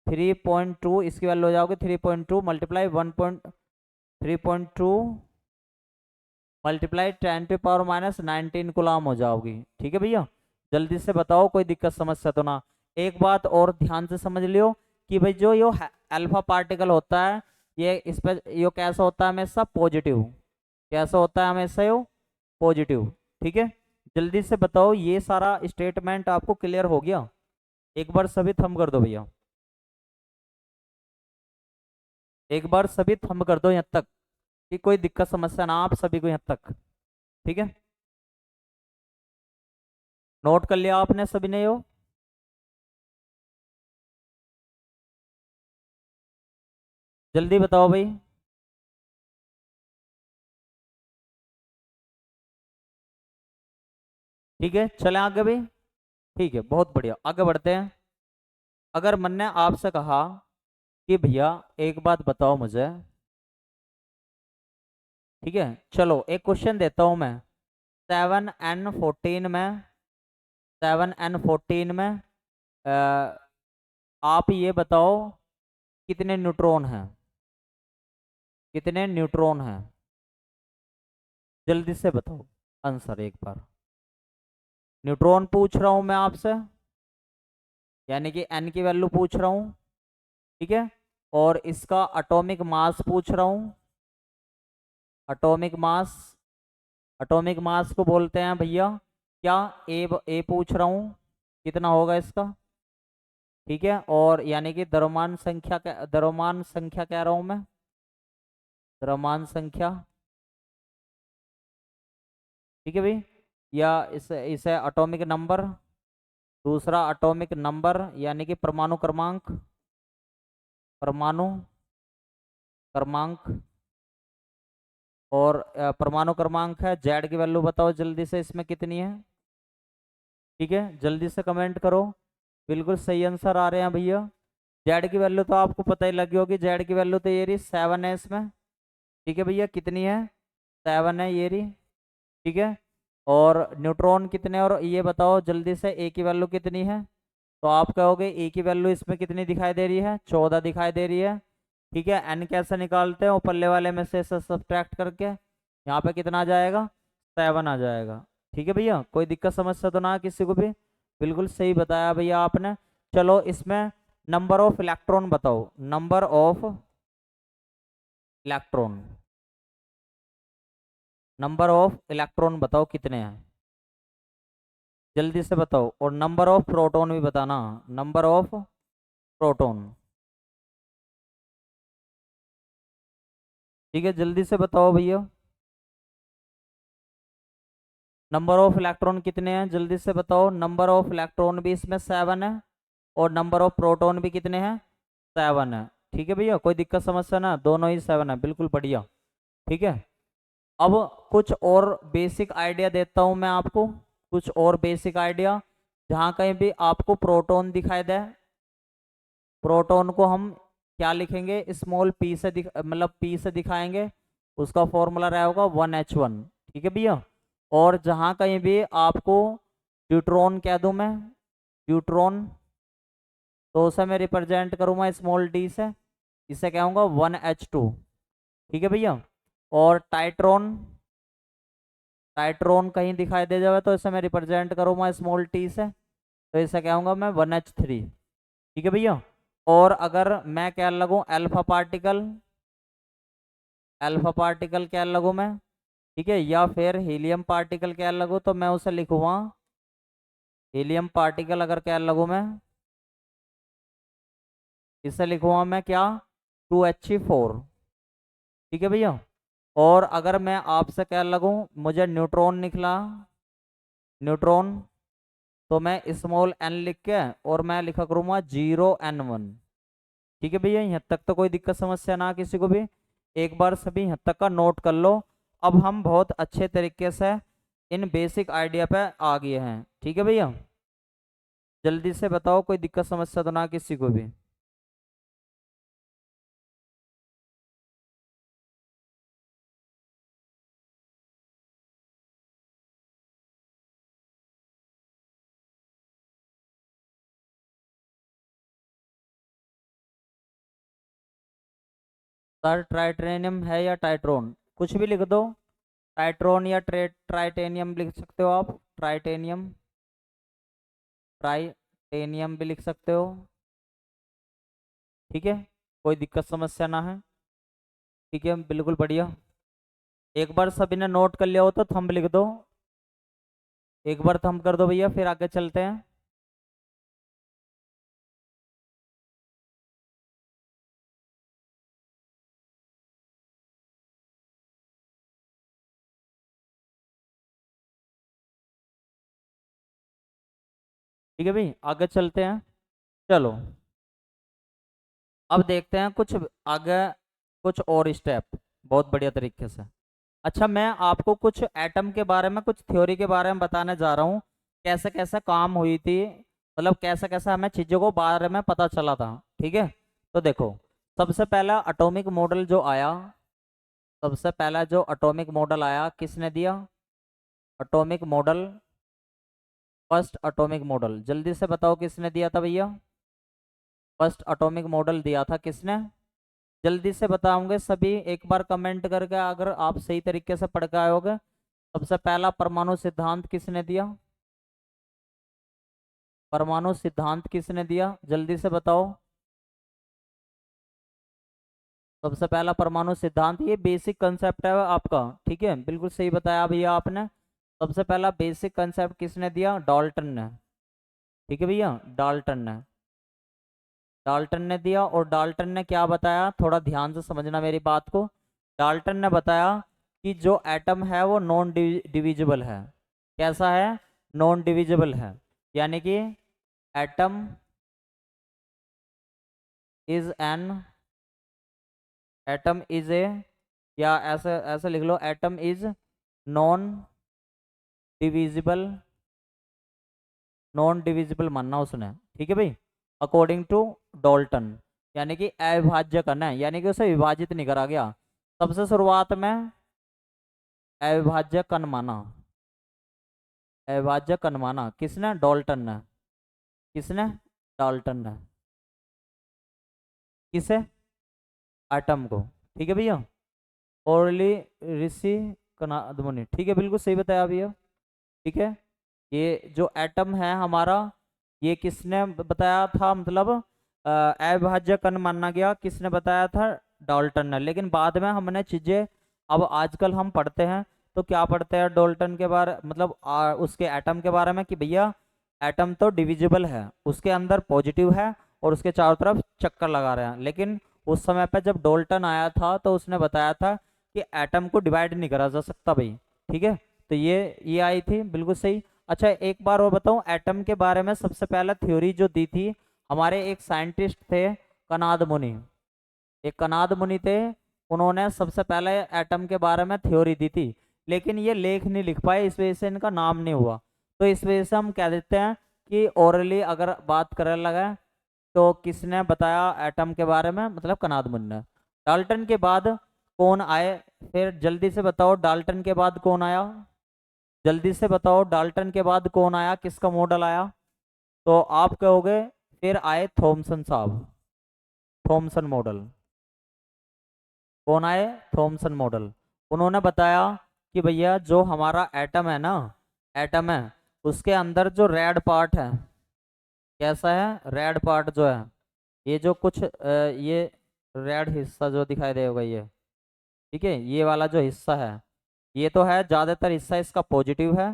Speaker 1: 3.2, इसकी वैल्यू हो जाओगे 3.2 मल्टीप्लाई 3.2 मल्टीप्लाई 10⁻⁻19 कूलम हो जाओगी। ठीक है भैया। जल्दी से बताओ, कोई दिक्कत समस्या तो ना। एक बात और ध्यान से समझ लियो कि भाई जो यो अल्फा पार्टिकल होता है, ये इस पर यो कैसा होता है हमेशा, पॉजिटिव। कैसा होता है हमेशा यो, पॉजिटिव। ठीक है। जल्दी से बताओ, ये सारा स्टेटमेंट आपको क्लियर हो गया, एक बार सभी थंब कर दो भैया, एक बार सभी थंब कर दो यहाँ तक, कि कोई दिक्कत समस्या ना आप सभी को यहाँ तक। ठीक है, नोट कर लिया आपने सभी ने यो। जल्दी बताओ भाई। ठीक है, चलें आगे भाई। ठीक है, बहुत बढ़िया, आगे बढ़ते हैं। अगर मन ने आपसे कहा कि भैया एक बात बताओ मुझे, ठीक है, चलो एक क्वेश्चन देता हूं मैं। 7n14 में, 7n14 में आप ये बताओ कितने न्यूट्रॉन हैं, कितने न्यूट्रॉन हैं, जल्दी से बताओ आंसर एक बार। न्यूट्रॉन पूछ रहा हूं मैं आपसे, यानी कि n की वैल्यू पूछ रहा हूं। ठीक है। और इसका एटॉमिक मास पूछ रहा हूं, एटॉमिक मास। एटॉमिक मास को बोलते हैं भैया क्या, ए पूछ रहा हूं कितना होगा इसका। ठीक है। और यानी कि द्रव्यमान संख्या कह रहा हूं मैं, द्रव्यमान संख्या। ठीक है भाई। या इसे इसे एटॉमिक नंबर, दूसरा एटॉमिक नंबर यानी कि परमाणु क्रमांक, परमाणु क्रमांक। और परमाणु क्रमांक है, जेड की वैल्यू बताओ जल्दी से इसमें कितनी है। ठीक है, जल्दी से कमेंट करो। बिल्कुल सही आंसर आ रहे हैं भैया। जेड की वैल्यू तो आपको पता ही लगी होगी, जेड की वैल्यू तो ये रही 7 है इसमें। ठीक है भैया, कितनी है, 7 है ये रही। ठीक है। और न्यूट्रॉन कितने, और ये बताओ जल्दी से ए की वैल्यू कितनी है। तो आप कहोगे ए की वैल्यू इसमें कितनी दिखाई दे रही है, 14 दिखाई दे रही है। ठीक है। एन कैसे निकालते हैं, ऊपरले वाले में से सब्ट्रैक्ट करके, यहाँ पे कितना आ जाएगा, 7 आ जाएगा। ठीक है भैया, कोई दिक्कत समस्या तो ना है किसी को भी, बिल्कुल सही बताया भैया आपने। चलो इसमें नंबर ऑफ इलेक्ट्रॉन बताओ, number of electron, number of electron बताओ कितने हैं, जल्दी से बताओ। और नंबर ऑफ प्रोटॉन भी बताना, नंबर ऑफ प्रोटॉन। ठीक है, जल्दी से बताओ भैया। नंबर ऑफ इलेक्ट्रॉन कितने हैं, जल्दी से बताओ। नंबर ऑफ इलेक्ट्रॉन भी इसमें 7 है, और नंबर ऑफ प्रोटॉन भी कितने हैं, 7 है। ठीक है भैया, कोई दिक्कत समस्या ना, दोनों ही 7 है, बिल्कुल बढ़िया। ठीक है। अब कुछ और बेसिक आइडिया देता हूं मैं आपको, कुछ और बेसिक आइडिया जहां कहीं भी आपको प्रोटॉन दिखाई दे, प्रोटॉन को हम क्या लिखेंगे, स्मॉल पी से मतलब पी से दिखाएंगे, उसका फॉर्मूला रहा होगा 1H1। ठीक है भैया। और जहां कहीं भी आपको न्यूट्रॉन कह दूं मैं, न्यूट्रॉन, तो उसे मैं रिप्रेजेंट करूंगा स्मॉल डी से, इसे कहूंगा 1H2। ठीक है भैया। और टाइट्रॉन, टाइट्रॉन कहीं दिखाई दे जाए तो इसे मैं रिप्रेजेंट करूंगा स्मॉल टी से, तो इसे कहूंगा मैं 1H3। ठीक है भैया। और अगर मैं क्या लगूं अल्फा पार्टिकल, अल्फा पार्टिकल क्या लगूं मैं, ठीक है, या फिर हीलियम पार्टिकल क्या लगूं, तो मैं उसे लिखूंगा हीलियम पार्टिकल, अगर क्या लगूं मैं, इसे लिखूंगा मैं क्या 2He4। ठीक है भैया। और अगर मैं आपसे क्या लगूं, मुझे न्यूट्रॉन निकला, न्यूट्रॉन, तो मैं स्मॉल n लिख के और मैं लिखा करूंगा 0N1। ठीक है भैया, यहाँ तक तो कोई दिक्कत समस्या ना किसी को भी, एक बार सभी यहाँ तक का नोट कर लो। अब हम बहुत अच्छे तरीके से इन बेसिक आइडिया पे आ गए हैं। ठीक है भैया, जल्दी से बताओ, कोई दिक्कत समस्या तो ना किसी को भी। सर ट्राइटेनियम है या टाइट्रोन, कुछ भी लिख दो, टाइट्रोन या ट्राइटेनियम लिख सकते हो आप, ट्राइटेनियम, ट्राइटेनियम भी लिख सकते हो। ठीक है, कोई दिक्कत समस्या ना है। ठीक है, बिल्कुल बढ़िया। एक बार सभी ने नोट कर लिया हो तो थंब लिख दो, एक बार थंब कर दो भैया, फिर आगे चलते हैं। ठीक है भाई, आगे चलते हैं। चलो, अब देखते हैं कुछ आगे, कुछ और स्टेप, बहुत बढ़िया तरीके से। अच्छा, मैं आपको कुछ एटम के बारे में, कुछ थ्योरी के बारे में बताने जा रहा हूँ, कैसे कैसे काम हुई थी, मतलब कैसे कैसे हमें चीज़ों को बारे में पता चला था। ठीक है, तो देखो, सबसे पहला एटॉमिक मॉडल जो आया, सबसे पहला जो एटॉमिक मॉडल आया किसने दिया, atomic model, first atomic model, जल्दी से बताओ किसने दिया था भैया, फर्स्ट एटॉमिक मॉडल दिया था किसने, जल्दी से बताओगे सभी, एक बार कमेंट करके अगर आप सही तरीके से पढ़ के आओगे। सबसे पहला परमाणु सिद्धांत किसने दिया, परमाणु सिद्धांत किसने दिया, जल्दी से बताओ। सबसे पहला परमाणु सिद्धांत, ये बेसिक कंसेप्ट है आपका, ठीक है, बिल्कुल सही बताया भैया आपने। सबसे पहला बेसिक कंसेप्ट किसने दिया, डाल्टन ने। ठीक है भैया, डाल्टन ने, डाल्टन ने दिया। और डाल्टन ने क्या बताया, थोड़ा ध्यान से समझना मेरी बात को। डाल्टन ने बताया कि जो एटम है वो नॉन डिविजिबल है। कैसा है, नॉन डिविजिबल है, यानी कि atom is N, atom is A, या ऐसे ऐसे लिख लो, atom is non divisible, non divisible मानना उसने। ठीक है भाई, अकॉर्डिंग टू डॉल्टन, यानी कि अविभाज्य कण है, यानी कि उसे विभाजित नहीं करा गया। सबसे शुरुआत में अविभाज्य कण माना, अविभाज्य कण माना किसने, डॉल्टन ने, किसने, डाल्टन ने, किसे, एटम को। ठीक है भैया, ओरली ऋषि कनादमुनि, ठीक है, बिल्कुल सही बताया भैया। ठीक है, ये जो एटम है हमारा, ये किसने बताया था, मतलब अविभाज्य कण माना गया, किसने बताया था, डाल्टन ने। लेकिन बाद में हमने चीजें, अब आजकल हम पढ़ते हैं तो क्या पढ़ते हैं डाल्टन के बारे, मतलब उसके एटम के बारे में, कि भैया एटम तो डिविजिबल है, उसके अंदर पॉजिटिव है और उसके चारों तरफ चक्कर लगा रहे हैं। लेकिन उस समय पर जब डाल्टन आया था तो उसने बताया था कि एटम को डिवाइड नहीं करा जा सकता भाई। ठीक है, तो ये आई थी, बिल्कुल सही। अच्छा, एक बार और बताऊं, एटम के बारे में सबसे पहला थ्योरी जो दी थी, हमारे एक साइंटिस्ट थे, कनाद मुनि, एक कनाद मुनि थे, उन्होंने सबसे पहले एटम के बारे में थ्योरी दी थी। लेकिन ये लेख नहीं लिख पाए, इस वजह से इनका नाम नहीं हुआ। तो इस वजह से हम कह देते हैं कि ओरली अगर बात करने लगा तो किसने बताया एटम के बारे में, मतलब कनाद मुनि ने। डाल्टन के बाद कौन आए, फिर जल्दी से बताओ डाल्टन के बाद कौन आया, जल्दी से बताओ डाल्टन के बाद कौन आया, किसका मॉडल आया। तो आप कहोगे फिर आए थॉमसन साहब, थॉमसन मॉडल। कौन आए, थॉमसन मॉडल। उन्होंने बताया कि भैया जो हमारा एटम है ना, एटम है उसके अंदर जो रेड पार्ट है, कैसा है रेड पार्ट जो है, ये जो कुछ ये रेड हिस्सा जो दिखाई देगा ये, ठीक है, ये वाला जो हिस्सा है, ये तो है ज़्यादातर हिस्सा इसका पॉजिटिव है।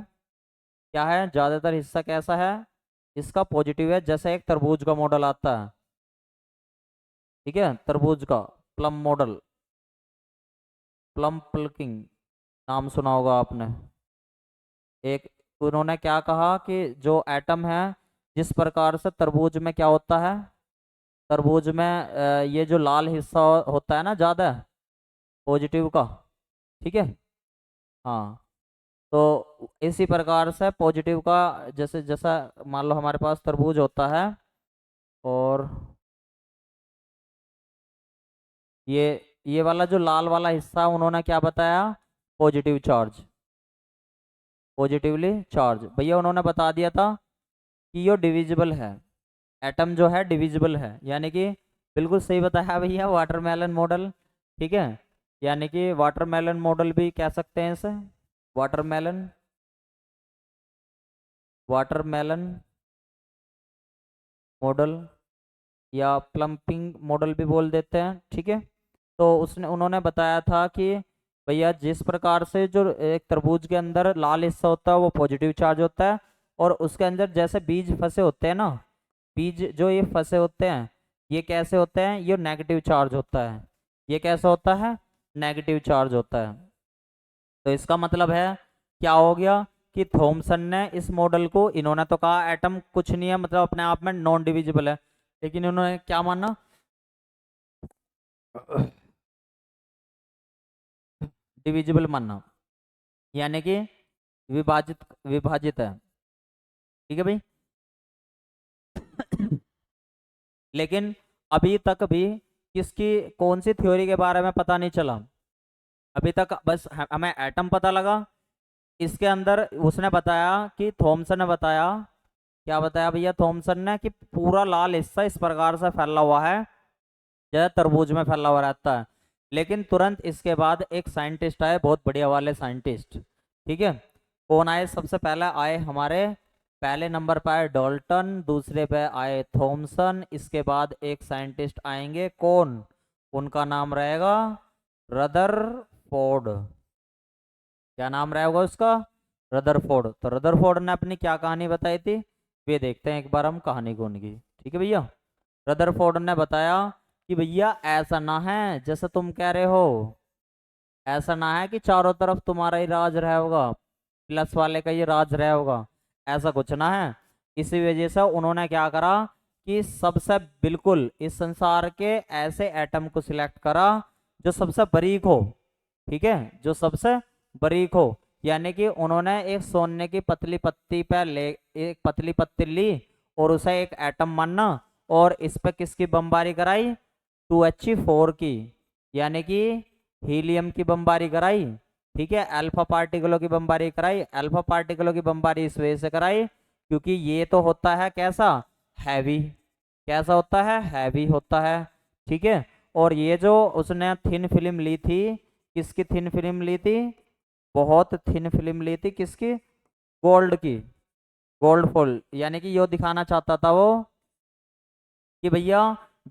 Speaker 1: क्या है, ज़्यादातर हिस्सा कैसा है, इसका पॉजिटिव है। जैसे एक तरबूज का मॉडल आता है, ठीक है, तरबूज का प्लम मॉडल, प्लम प्लकिंग नाम सुना होगा आपने। एक उन्होंने क्या कहा कि जो एटम है, जिस प्रकार से तरबूज में क्या होता है, तरबूज में ये जो लाल हिस्सा होता है ना ज़्यादा पॉजिटिव का, ठीक है, हाँ, तो इसी प्रकार से पॉजिटिव का, जैसे जैसा मान लो हमारे पास तरबूज होता है, और ये वाला जो लाल वाला हिस्सा उन्होंने क्या बताया, पॉजिटिव चार्ज, पॉजिटिवली चार्ज। भैया उन्होंने बता दिया था कि ये डिविजिबल है, एटम जो है डिविजिबल है, यानी कि बिल्कुल सही बताया भैया, वाटरमेलन मॉडल, ठीक है, यानी कि वाटरमेलन मॉडल भी कह सकते हैं इसे, वाटरमेलन, वाटरमेलन मॉडल या प्लम्पिंग मॉडल भी बोल देते हैं, ठीक है। तो उसने उन्होंने बताया था कि भैया जिस प्रकार से जो एक तरबूज के अंदर लाल हिस्सा होता है वो पॉजिटिव चार्ज होता है, और उसके अंदर जैसे बीज फंसे होते हैं ना, बीज जो ये फंसे होते हैं, ये कैसे होते हैं, ये नेगेटिव चार्ज होता है, ये कैसा होता है, नेगेटिव चार्ज होता है। तो इसका मतलब है क्या हो गया कि थॉमसन ने इस मॉडल को, इन्होंने तो कहा एटम कुछ नहीं है, मतलब अपने आप में नॉन डिविजिबल है, लेकिन इन्होंने क्या माना, डिविजिबल माना, यानी कि विभाजित, विभाजित है, ठीक है भाई। लेकिन अभी तक भी किसकी कौन सी थ्योरी के बारे में पता नहीं चला, अभी तक बस हमें एटम पता लगा। इसके अंदर उसने बताया कि थॉमसन ने बताया, क्या बताया भैया थॉमसन ने, कि पूरा लाल हिस्सा इस प्रकार से फैला हुआ है, जैसे तरबूज में फैला हुआ रहता है। लेकिन तुरंत इसके बाद एक साइंटिस्ट आए, बहुत बढ़िया वाले साइंटिस्ट, ठीक है। कौन आए, सबसे पहले आए हमारे, पहले नंबर पर आए डाल्टन, दूसरे पे आए थॉमसन, इसके बाद एक साइंटिस्ट आएंगे कौन, उनका नाम रहेगा रदरफोर्ड। क्या नाम रहेगा उसका, रदरफोर्ड। तो रदरफोर्ड ने अपनी क्या कहानी बताई थी, वे देखते हैं एक बार हम कहानी को उनकी, ठीक है भैया। रदरफोर्ड ने बताया कि भैया ऐसा ना है जैसे तुम कह रहे हो, ऐसा ना है कि चारों तरफ तुम्हारा ही राज रहा होगा, प्लस वाले का ही राज रहा होगा, ऐसा कुछ ना है। इसी वजह से उन्होंने क्या करा कि सबसे बिल्कुल इस संसार के ऐसे एटम को सिलेक्ट करा जो सबसे बारीक हो, ठीक है, जो सबसे बारीक हो। यानी कि उन्होंने एक सोने की पतली पत्ती पे ले, एक पतली पत्ती ली और उसे एक एटम माना, और इस पे किसकी बमबारी कराई, 2He4 की, यानी कि हीलियम की बमबारी कराई, ठीक है, अल्फा पार्टिकलों की बमबारी कराई। अल्फा पार्टिकलों की बमबारी इस वजह से कराई क्योंकि ये तो होता है कैसा, हैवी, कैसा होता है, हैवी होता है, ठीक है। और ये जो उसने थिन फिल्म ली थी, किसकी थिन फिल्म ली थी, बहुत थिन फिल्म ली थी, किसकी, गोल्ड की, गोल्ड फॉल, यानी कि यो दिखाना चाहता था वो कि भैया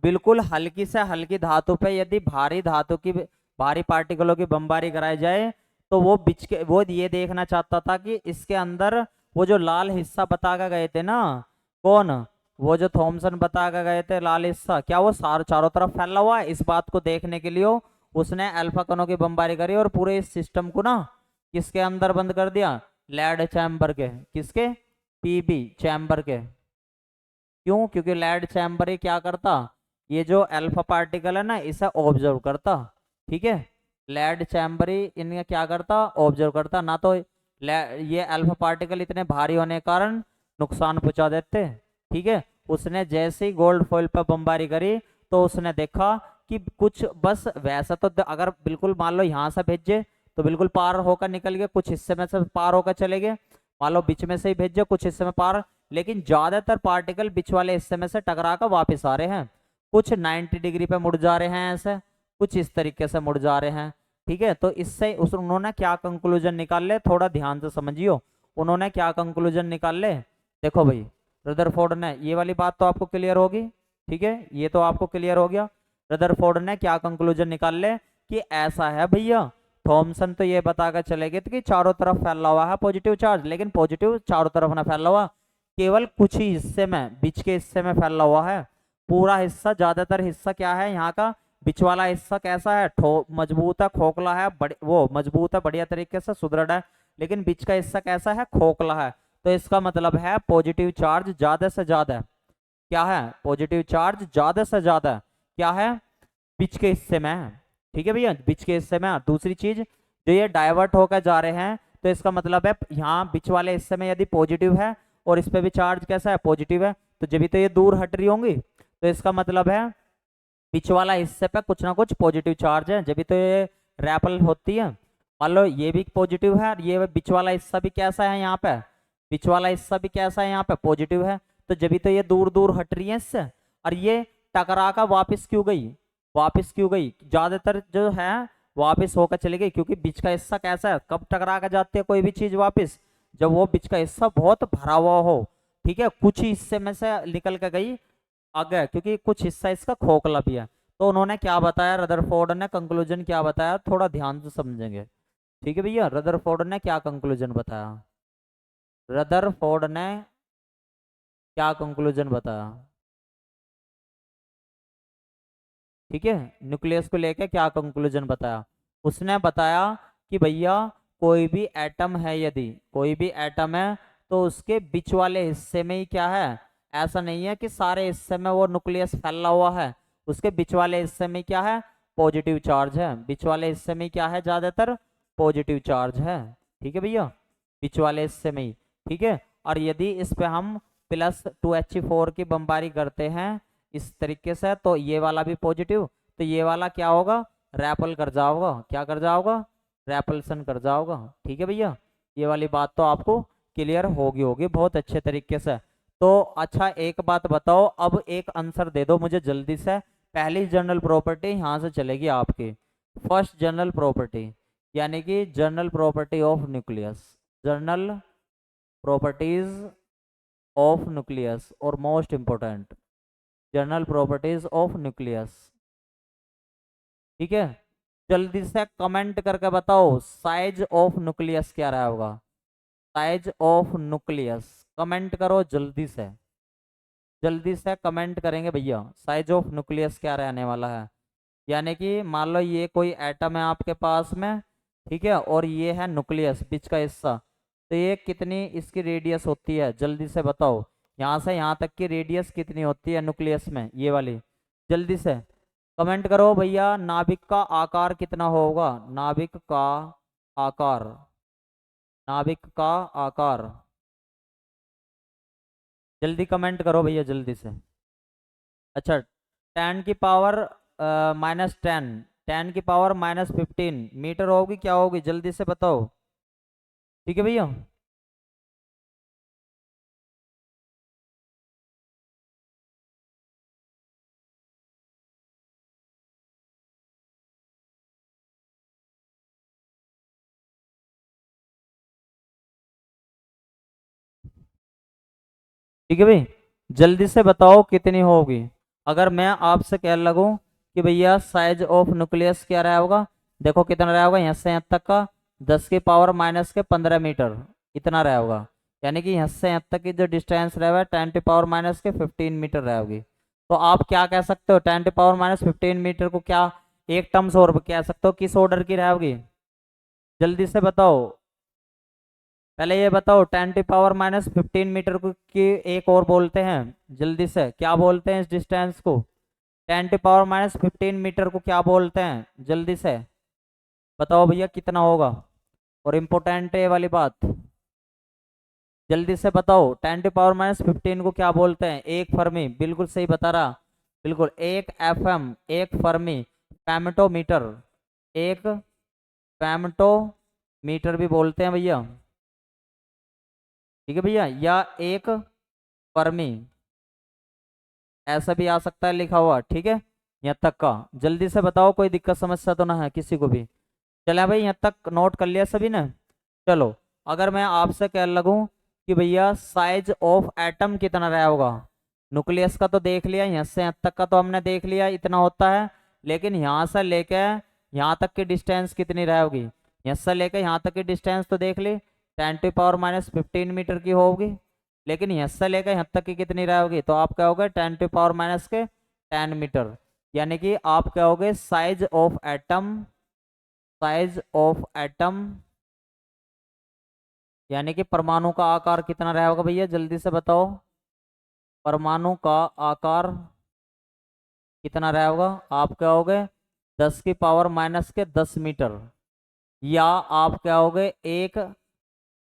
Speaker 1: बिल्कुल हल्की से हल्की धातु पे यदि भारी धातु की, भारी पार्टिकलों की बमबारी कराई जाए, तो वो बिच के, वो ये देखना चाहता था कि इसके अंदर वो जो लाल हिस्सा बता के गए थे ना, कौन, वो जो थॉमसन बता के गए थे लाल हिस्सा, क्या वो चारों तरफ फैला हुआ है, इस बात को देखने के लिए उसने अल्फा कणों की बमबारी करी और पूरे इस सिस्टम को ना किसके अंदर बंद कर दिया, लेड चैम्बर के, किसके, पीबी चैम्बर के। क्यों, क्योंकि लेड चैम्बर ही क्या करता, ये जो अल्फा पार्टिकल है ना इसे ऑब्जर्व करता, ठीक है, लेड चैम्बर ही इनका क्या करता, ऑब्जर्व करता ना। तो ये अल्फा पार्टिकल इतने भारी होने के कारण नुकसान पहुंचा देते। ठीक है, उसने जैसे ही गोल्ड फॉइल पर बमबारी करी तो उसने देखा कि कुछ बस वैसा तो अगर बिल्कुल मान लो यहाँ से भेजे तो बिल्कुल पार होकर निकल गए, कुछ हिस्से में से पार होकर चले गए, मान लो बीच में से ही भेजे कुछ हिस्से में पार, लेकिन ज्यादातर पार्टिकल बीच वाले हिस्से में से टकरा कर वापिस आ रहे हैं। कुछ 90 डिग्री पे मुड़ जा रहे हैं ऐसे, कुछ इस तरीके से मुड़ जा रहे हैं। ठीक है, तो इससे उन्होंने क्या कंक्लूजन निकाल ले, थोड़ा ध्यान से समझियो। उन्होंने क्या कंक्लूजन निकाल ले, देखो भाई, रदरफोर्ड ने, ये वाली बात तो आपको क्लियर होगी। ठीक है, ये तो आपको क्लियर हो गया। रदरफोर्ड ने क्या कंक्लूजन निकाल ले कि ऐसा है भैया, थॉमसन तो ये बताकर चले गए थे कि चारों तरफ फैला हुआ है पॉजिटिव चार्ज, लेकिन पॉजिटिव चारों तरफ ना फैला हुआ, केवल कुछ ही हिस्से में, बीच के हिस्से में फैला हुआ है। पूरा हिस्सा, ज्यादातर हिस्सा क्या है यहाँ का, बीच वाला हिस्सा कैसा है, मजबूत है, खोखला है, वो मजबूत है, बढ़िया तरीके से सुदृढ़ है, लेकिन बीच का हिस्सा कैसा है, खोखला है। तो इसका मतलब है पॉजिटिव चार्ज ज्यादा से ज्यादा, क्या है, पॉजिटिव चार्ज ज्यादा से ज्यादा क्या है, बीच के हिस्से में है। ठीक है भैया, बीच के हिस्से में। दूसरी चीज, जो ये डाइवर्ट होकर जा रहे हैं, तो इसका मतलब है यहाँ बीच वाले हिस्से में यदि पॉजिटिव है और इस पे भी चार्ज कैसा है, पॉजिटिव है, तो जब भी तो ये दूर हट रही होंगी, तो इसका मतलब है बीच वाला हिस्से पे कुछ ना कुछ पॉजिटिव चार्ज है, जब भी तो ये रैपल होती है। मान लो ये भी पॉजिटिव है और ये बीच वाला हिस्सा भी कैसा है, यहाँ पे बीच वाला हिस्सा भी कैसा है, यहाँ पे पॉजिटिव है, तो जब भी तो ये दूर दूर हट रही है इससे, और ये टकरा कर वापिस क्यों गई, वापिस क्यों गई, ज्यादातर जो है वापिस होकर चली गई, क्योंकि बीच का हिस्सा कैसा है, कब टकरा कर जाती है कोई भी चीज वापिस, जब वो बीच का हिस्सा बहुत भरा हुआ हो। ठीक है, कुछ ही हिस्से में से निकल कर गई आगे, क्योंकि कुछ हिस्सा इसका खोखला भी है। तो उन्होंने क्या बताया, रदरफोर्ड ने कंक्लूजन क्या बताया, थोड़ा ध्यान से समझेंगे। ठीक है भैया, रदरफोर्ड ने क्या कंक्लूजन बताया, रदरफोर्ड ने क्या कंक्लूजन बताया। ठीक है, न्यूक्लियस को लेके क्या कंक्लूजन बताया, उसने बताया कि भैया कोई भी एटम है, यदि कोई भी एटम है तो उसके बीच वाले हिस्से में ही क्या है, ऐसा नहीं है कि सारे हिस्से में वो न्यूक्लियस फैला हुआ है, उसके बीच वाले हिस्से में क्या है, पॉजिटिव चार्ज है, बीच वाले हिस्से में क्या है, ज्यादातर पॉजिटिव चार्ज है। ठीक है भैया, बीच वाले हिस्से में ही। ठीक है, और यदि इस पे हम +2He4 की बमबारी करते हैं इस तरीके से, तो ये वाला भी पॉजिटिव, तो ये वाला क्या होगा, रैपल कर जाओगा, क्या कर जाओगा, रैपल्सन कर जाओगा। ठीक है भैया, ये वाली बात तो आपको क्लियर होगी होगी बहुत अच्छे तरीके से। तो अच्छा, एक बात बताओ, अब एक आंसर दे दो मुझे जल्दी से। पहली जनरल प्रॉपर्टी यहाँ से चलेगी आपकी, फर्स्ट जनरल प्रॉपर्टी, यानी कि general property of nucleus, general properties of nucleus, और most important general properties of nucleus. ठीक है, जल्दी से कमेंट करके बताओ साइज ऑफ न्यूक्लियस क्या रहा होगा, साइज ऑफ न्यूक्लियस, कमेंट करो जल्दी से, जल्दी से कमेंट करेंगे भैया, साइज ऑफ न्यूक्लियस क्या रहने वाला है। यानी कि मान लो ये कोई एटम है आपके पास में, ठीक है, और ये है न्यूक्लियस बीच का हिस्सा, तो ये कितनी इसकी रेडियस होती है, जल्दी से बताओ, यहाँ से यहाँ तक की रेडियस कितनी होती है न्यूक्लियस में, ये वाली, जल्दी से कमेंट करो भैया। नाभिक का आकार कितना होगा, नाभिक का आकार, नाभिक का आकार, जल्दी कमेंट करो भैया जल्दी से। अच्छा, 10⁻⁻10, 10⁻⁻15 मीटर होगी, क्या होगी, जल्दी से बताओ। ठीक है भैया, ठीक है भाई, जल्दी से बताओ कितनी होगी। अगर मैं आपसे कह लगूं कि भैया साइज ऑफ न्यूक्लियस क्या रहा होगा, देखो कितना रहा होगा, यहाँ से यहाँ तक का 10⁻⁻15 मीटर, इतना रहा होगा, यानी कि यहाँ से यहाँ तक की जो डिस्टेंस रहा है 10⁻⁻15 मीटर रहा होगी। तो आप क्या कह सकते हो, 10⁻⁻15 मीटर को क्या एक टर्म्स और कह सकते हो, किस ऑर्डर की रहेगी, जल्दी से बताओ। पहले ये बताओ, 10⁻⁻15 मीटर को की एक और बोलते हैं, जल्दी से क्या बोलते हैं इस डिस्टेंस को, 10⁻⁻15 मीटर को क्या बोलते हैं, जल्दी से बताओ भैया कितना होगा। और इम्पोर्टेंट है ये वाली बात, जल्दी से बताओ 10⁻15 को क्या बोलते हैं? एक फर्मी, बिल्कुल सही बता रहा, बिल्कुल। एक एफएम, एक फर्मी। फेमटोमीटर, एक फेमटोमीटर भी बोलते हैं भैया, ठीक है भैया, या एक फर्मी, ऐसा भी आ सकता है लिखा हुआ, ठीक है। यहाँ तक का जल्दी से बताओ, कोई दिक्कत समस्या तो ना है किसी को भी? चले भाई, यहाँ तक नोट कर लिया सभी ने? चलो, अगर मैं आपसे कह लगूं कि भैया साइज ऑफ एटम कितना रहा होगा, न्यूक्लियस का तो देख लिया, यहाँ से यहाँ तक का तो हमने देख लिया इतना होता है, लेकिन यहाँ से लेके यहाँ तक की डिस्टेंस कितनी रह होगी? यहाँ से लेके यहाँ तक की डिस्टेंस तो देख ली, 10⁻15 की होगी, लेकिन यहाँ से लेकर यहाँ तक की कितनी रह होगी? तो आप कहोगे 10⁻10 मीटर, यानी कि आप कहोगे size of atom, size of atom यानी कि परमाणु का आकार कितना रहा होगा भैया? जल्दी से बताओ, परमाणु का आकार कितना रहा होगा? आप कहोगे 10⁻10 मीटर, या आप कहोगे एक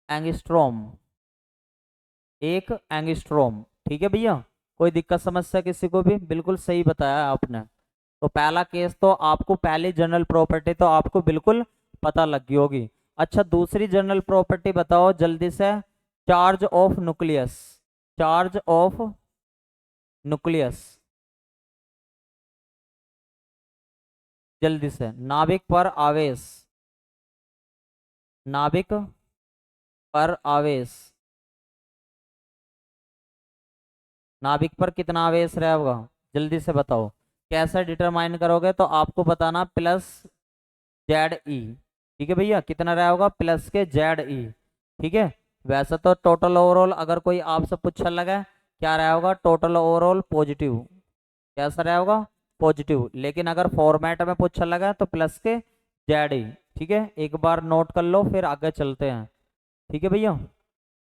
Speaker 1: एंगस्ट्रॉम, एक एंगस्ट्रॉम, ठीक है भैया। कोई दिक्कत समस्या किसी को भी? बिल्कुल सही बताया आपने। तो पहला केस तो आपको, पहली जनरल प्रॉपर्टी तो आपको बिल्कुल पता लग गई होगी। अच्छा, दूसरी जनरल प्रॉपर्टी बताओ जल्दी से। Charge of nucleus, charge of nucleus, जल्दी से। नाभिक पर आवेश, नाभिक पर आवेश, नाभिक पर कितना आवेश रहा होगा? जल्दी से बताओ। कैसे डिटरमाइन करोगे? तो आपको बताना प्लस जेड ई, ठीक है भैया, कितना रहा होगा? प्लस के जेड ई, ठीक है। वैसे तो टोटल ओवरऑल अगर कोई आपसे पूछने लगा क्या रहा होगा, टोटल ओवरऑल पॉजिटिव, कैसा रहा होगा? पॉजिटिव। लेकिन अगर फॉर्मेट में पूछने लगा तो प्लस के जेड ई, ठीक है। एक बार नोट कर लो फिर आगे चलते हैं, ठीक है भैया,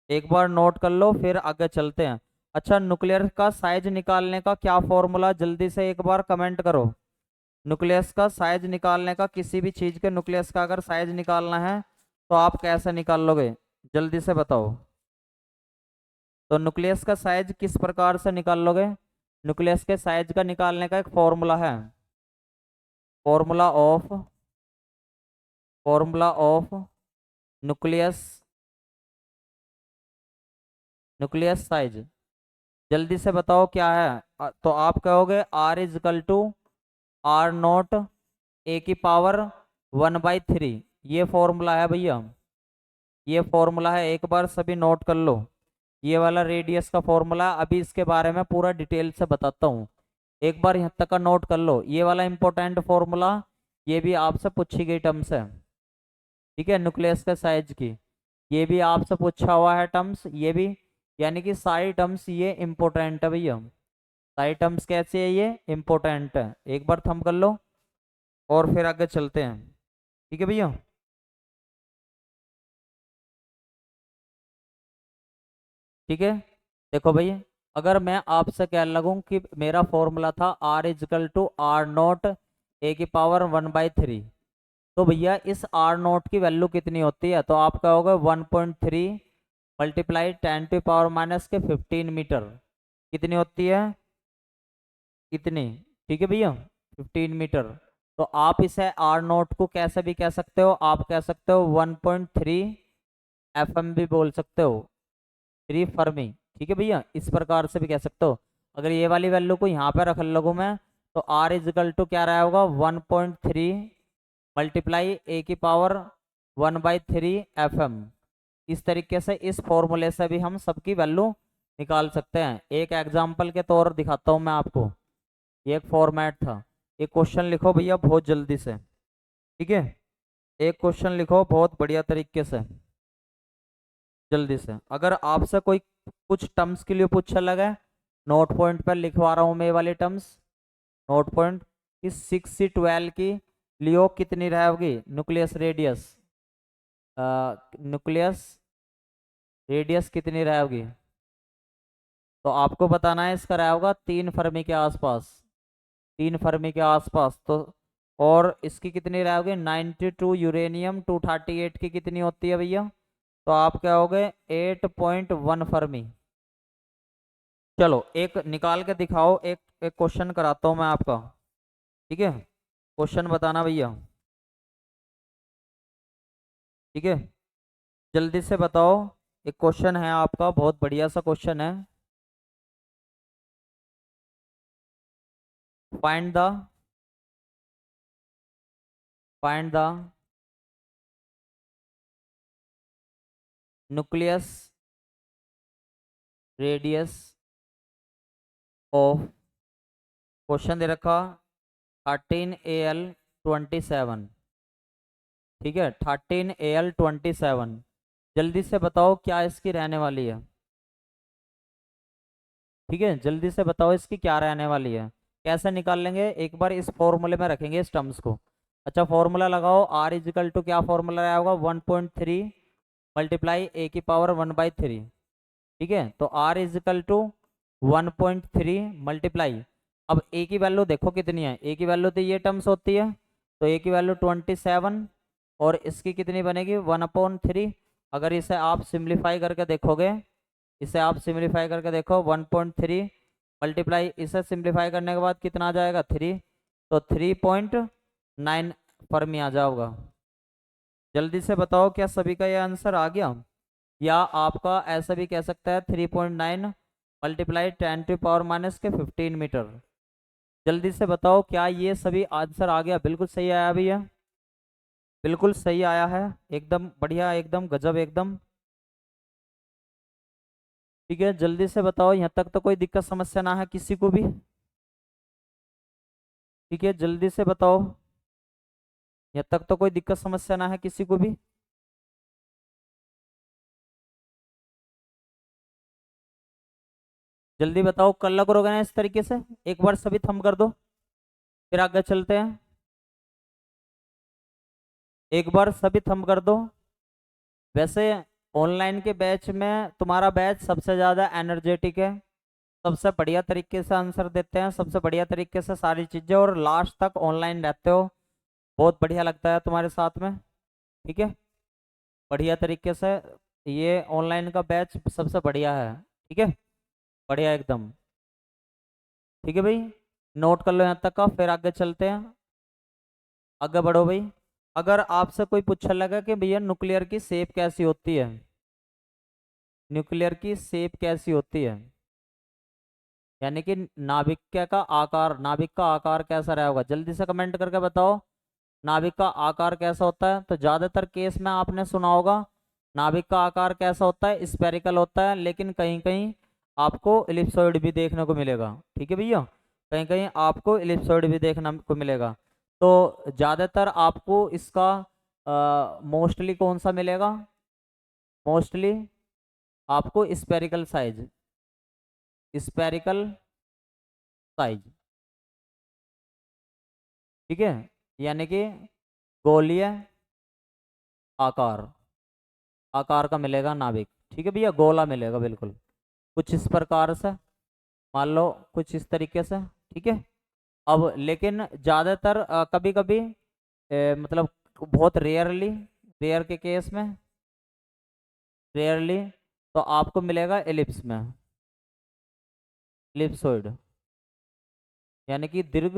Speaker 1: एक बार नोट कर लो फिर आगे चलते हैं। अच्छा, न्यूक्लियर का साइज निकालने का क्या फॉर्मूला? जल्दी से एक बार कमेंट करो। न्यूक्लियस का साइज निकालने का, किसी भी चीज के न्यूक्लियस का अगर साइज निकालना है तो आप कैसे निकाल लोगे? जल्दी से बताओ। तो न्यूक्लियस का साइज किस प्रकार से निकाल लोगे? न्यूक्लियस के साइज का निकालने का एक फॉर्मूला है, formula of, formula of nucleus, nucleus size, जल्दी से बताओ क्या है? तो आप कहोगे R = R0 A⁻1/3, ये फॉर्मूला है भैया, ये फॉर्मूला है, एक बार सभी नोट कर लो। ये वाला रेडियस का फॉर्मूला, अभी इसके बारे में पूरा डिटेल से बताता हूँ, एक बार यहाँ तक का नोट कर लो। ये वाला इंपॉर्टेंट फॉर्मूला, ये भी आपसे पूछी गई टर्म्स है, ठीक है, न्यूक्लियस के साइज की, ये भी आपसे पूछा हुआ है टर्म्स, ये भी, यानी कि सारी टर्म्स ये इंपॉर्टेंट है भैया, सारी टर्म्स कैसे है? ये इंपॉर्टेंट है, एक बार थंब कर लो और फिर आगे चलते हैं, ठीक है भैया। ठीक है, देखो भैया, अगर मैं आपसे कह लगूं कि मेरा फॉर्मूला था R = R0 A⁻1/3, तो भैया इस R0 की वैल्यू कितनी होती है? तो आप कहोगे 1.3 × 10⁻15 मीटर, कितनी होती है? कितनी, ठीक है भैया, 15 मीटर। तो आप इसे R0 को कैसे भी कह सकते हो, आप कह सकते हो 1.3 FM भी बोल सकते हो, 3 फर्मी, ठीक है भैया, इस प्रकार से भी कह सकते हो। अगर ये वाली वैल्यू को यहाँ पे रख लगूँ मैं, तो R = क्या रहा होगा? 1.3 × A⁻1/3 FM। इस तरीके से, इस फॉर्मूले से भी हम सबकी वैल्यू निकाल सकते हैं। एक एग्जाम्पल के तौर दिखाता हूँ मैं आपको, ये एक फॉर्मेट था। एक क्वेश्चन लिखो भैया बहुत जल्दी से, ठीक है, एक क्वेश्चन लिखो बहुत बढ़िया तरीके से, जल्दी से। अगर आपसे कोई कुछ टर्म्स के लिए पूछा लगा है, नोट पॉइंट पर लिखवा रहा हूँ मैं ये वाली टर्म्स, नोट पॉइंट, कि 6C12 की लियो कितनी रहेगी? न्यूक्लियस रेडियस, न्यूक्लियस रेडियस कितनी रहेगी? तो आपको बताना है, इसका रहेगा 3 फर्मी के आसपास, 3 फर्मी के आसपास। तो और इसकी कितनी रहेगी? 92 यूरेनियम 238 की कितनी होती है भैया? तो आप क्या हो गए 8.1 फर्मी। चलो एक निकाल के दिखाओ, एक एक क्वेश्चन कराता हूं मैं आपका, ठीक है? क्वेश्चन बताना भैया, ठीक है? जल्दी से बताओ। एक क्वेश्चन है आपका, बहुत बढ़िया सा क्वेश्चन है। Find the find the nucleus radius of, question दे रखा 13Al27, ठीक है? 13Al27, जल्दी से बताओ क्या इसकी रहने वाली है, ठीक है? जल्दी से बताओ इसकी क्या रहने वाली है। कैसे निकाल लेंगे, एक बार इस फॉर्मूले में रखेंगे इस टर्म्स को। अच्छा फॉर्मूला लगाओ, आर इजिकल टू क्या फॉर्मूला आया होगा, 1.3 मल्टीप्लाई ए की पावर 1/3, ठीक है? तो आर इजिकल टू 1.3 मल्टीप्लाई, अब ए की वैल्यू देखो कितनी है, ए की वैल्यू तो ये टर्म्स होती है, तो ए की वैल्यू 27 और इसकी कितनी बनेगी 1/3। अगर इसे आप सिंप्लीफाई करके देखोगे, इसे आप सिंप्लीफाई करके देखो 1.3 मल्टीप्लाई, इसे सिंप्लीफाई करने के बाद कितना आ जाएगा 3, तो 3.9 फर्मी आ जाओगा। जल्दी से बताओ क्या सभी का ये आंसर आ गया, या आपका ऐसा भी कह सकता है 3.9 मल्टीप्लाई 10⁻⁻15 जल्दी से बताओ क्या ये सभी आंसर आ गया, बिल्कुल सही आया भैया? बिल्कुल सही आया है, एकदम बढ़िया, एकदम गजब, एकदम ठीक है। जल्दी से बताओ, यहाँ तक तो कोई दिक्कत समस्या ना है किसी को भी, ठीक है? जल्दी से बताओ, यहाँ तक तो कोई दिक्कत समस्या ना है किसी को भी। जल्दी बताओ, कर लो करोगे ना इस तरीके से, एक बार सभी थम कर दो, फिर आगे चलते हैं। एक बार सभी थम कर दो। वैसे ऑनलाइन के बैच में तुम्हारा बैच सबसे ज़्यादा एनर्जेटिक है, सबसे बढ़िया तरीके से आंसर देते हैं, सबसे बढ़िया तरीके से सारी चीज़ें, और लास्ट तक ऑनलाइन रहते हो, बहुत बढ़िया लगता है तुम्हारे साथ में, ठीक है? बढ़िया तरीके से, ये ऑनलाइन का बैच सबसे बढ़िया है, ठीक है? बढ़िया एकदम, ठीक है भाई? नोट कर लो यहाँ तक का, फिर आगे चलते हैं, आगे बढ़ो भाई। अगर आपसे कोई पूछने लगा कि भैया न्यूक्लियर की शेप कैसी होती है, न्यूक्लियर की शेप कैसी होती है, यानी कि नाभिक का आकार कैसा रहा होगा, जल्दी से कमेंट करके बताओ। नाभिक का आकार कैसा होता है, तो ज्यादातर केस में आपने सुना होगा नाभिक का आकार कैसा होता है, स्पेरिकल होता है, लेकिन कहीं कहीं आपको इलिप्सॉइड भी देखने को मिलेगा, ठीक है भैया? कहीं कहीं आपको इलिप्सॉइड भी देखने को मिलेगा। तो ज्यादातर आपको इसका मोस्टली कौन सा मिलेगा, मोस्टली आपको स्पेरिकल साइज, ठीक है? यानी कि गोलीय आकार, आकार का मिलेगा नाभिक, ठीक है भैया? गोला मिलेगा बिल्कुल, कुछ इस प्रकार से, मान लो कुछ इस तरीके से, ठीक है? अब लेकिन ज़्यादातर कभी कभी मतलब बहुत रेयरली, रेयर के केस में, रेयरली तो आपको मिलेगा एलिप्स में, एलिप्सोइड, यानी कि दीर्घ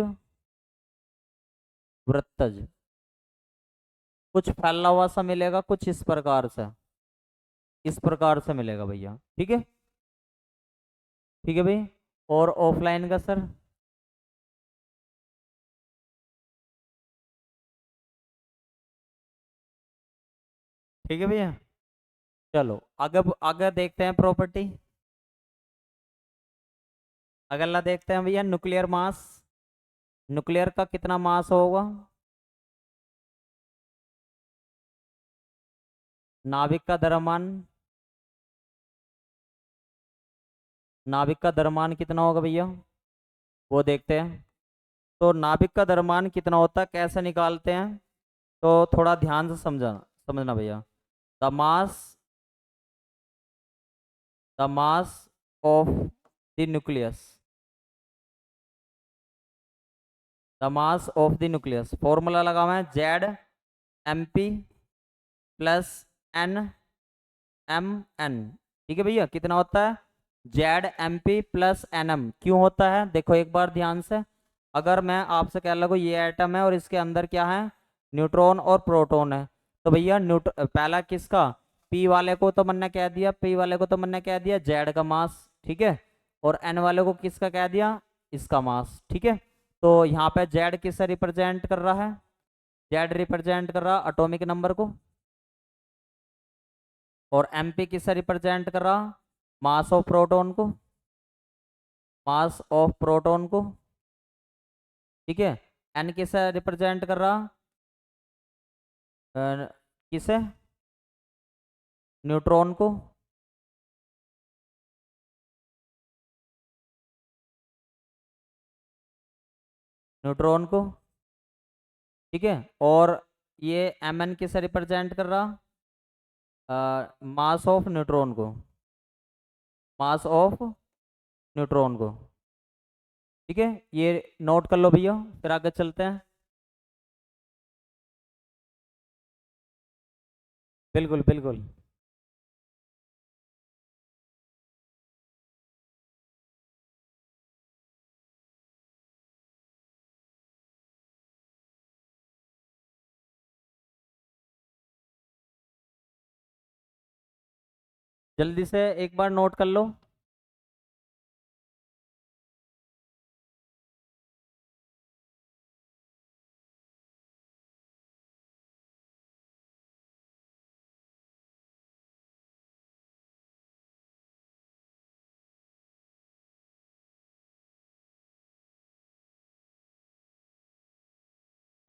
Speaker 1: वृत्तज, कुछ फैला हुआ सा मिलेगा, कुछ इस प्रकार से, इस प्रकार से मिलेगा भैया, ठीक है? ठीक है भाई, और ऑफलाइन का सर? ठीक है भैया, चलो आगे आगे देखते हैं प्रॉपर्टी। अगला देखते हैं भैया न्यूक्लियर मास, न्यूक्लियर का कितना मास होगा, नाभिक का द्रव्यमान, नाभिक का द्रव्यमान कितना होगा भैया, वो देखते हैं। तो नाभिक का द्रव्यमान कितना होता है, कैसे निकालते हैं, तो थोड़ा ध्यान से समझना, समझना भैया। The mass the mass of the nucleus, the mass of the nucleus, formula लगा हुआ है Z M P plus N M N. ठीक है भैया, कितना होता है Z M P plus N M. क्यों होता है देखो एक बार ध्यान से। अगर मैं आपसे कह लगूँ ये एटम है और इसके अंदर क्या है, न्यूट्रॉन और प्रोटॉन है, तो भैया पहला किसका, पी वाले को तो मैंने कह दिया, पी वाले को तो मैंने कह दिया जेड का मास, ठीक है। और एन वाले को किसका कह दिया, इसका मास, ठीक है। तो यहाँ पे जेड किससे रिप्रेजेंट कर रहा है, जेड रिप्रेजेंट कर रहा एटॉमिक नंबर को, और एमपी किससे रिप्रेजेंट कर रहा, मास ऑफ प्रोटॉन को, मास ऑफ प्रोटॉन को, ठीक है। एन किसे रिप्रेजेंट कर रहा, किसे, न्यूट्रॉन को, न्यूट्रॉन को, ठीक है। और ये एम एन किसे रिप्रेजेंट कर रहा, मास ऑफ न्यूट्रॉन को, मास ऑफ न्यूट्रॉन को, ठीक है। ये नोट कर लो भैया, फिर आगे चलते हैं। बिल्कुल बिल्कुल। जल्दी से एक बार नोट कर लो।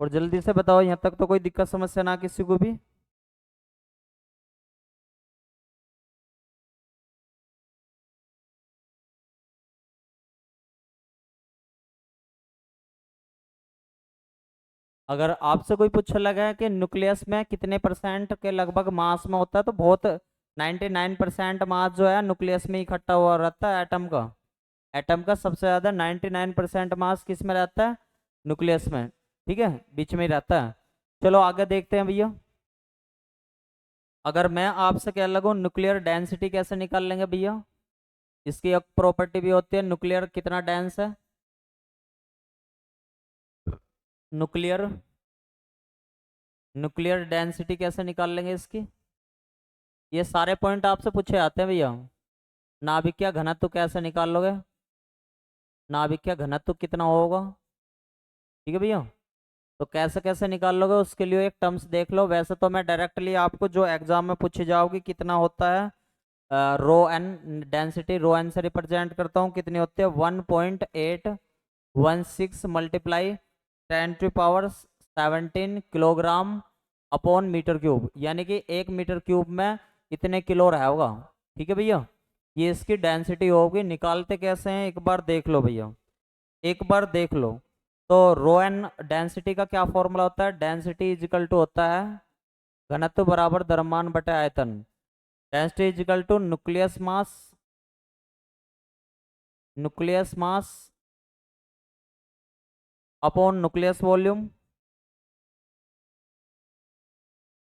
Speaker 1: और जल्दी से बताओ, यहाँ तक तो कोई दिक्कत समस्या ना किसी को भी। अगर आपसे कोई पूछने लगा है कि न्यूक्लियस में कितने परसेंट के लगभग मास में होता है, तो बहुत 99% मास जो है न्यूक्लियस में इकट्ठा हुआ रहता है एटम का। एटम का सबसे ज़्यादा 99% मास किस में रहता है, न्यूक्लियस में, ठीक है, बीच में ही रहता है। चलो आगे देखते हैं भैया। अगर मैं आपसे कह लगूँ न्यूक्लियर डेंसिटी कैसे निकाल लेंगे भैया, इसकी एक प्रॉपर्टी भी होती है, न्यूक्लियर कितना डेंस है, न्यूक्लियर, न्यूक्लियर डेंसिटी कैसे निकाल लेंगे इसकी। ये सारे पॉइंट आपसे पूछे आते हैं भैया। नाभिकीय घनत्व कैसे निकाल लोगे, नाभिकीय घनत्व कितना होगा, ठीक है भैया। तो कैसे कैसे निकाल लोगे उसके लिए एक टर्म्स देख लो। वैसे तो मैं डायरेक्टली आपको जो एग्जाम में पूछी जाओगी कितना होता है, rho N, density rho N से रिप्रेजेंट करता हूँ, कितनी होती है 1.816 multiply 10 to power 17 kilogram upon metre cube, यानी कि 1 मीटर क्यूब में इतने किलो रहेगा, ठीक है भैया। ये इसकी डेंसिटी होगी। निकालते कैसे हैं एक बार देख लो भैया, एक बार देख लो। तो रो एन डेंसिटी का क्या फॉर्मूला होता है, डेंसिटी इज इक्वल टू होता है घनत्व बराबर द्रव्यमान बटे आयतन। Density is equal to nucleus mass, nucleus mass upon nucleus volume,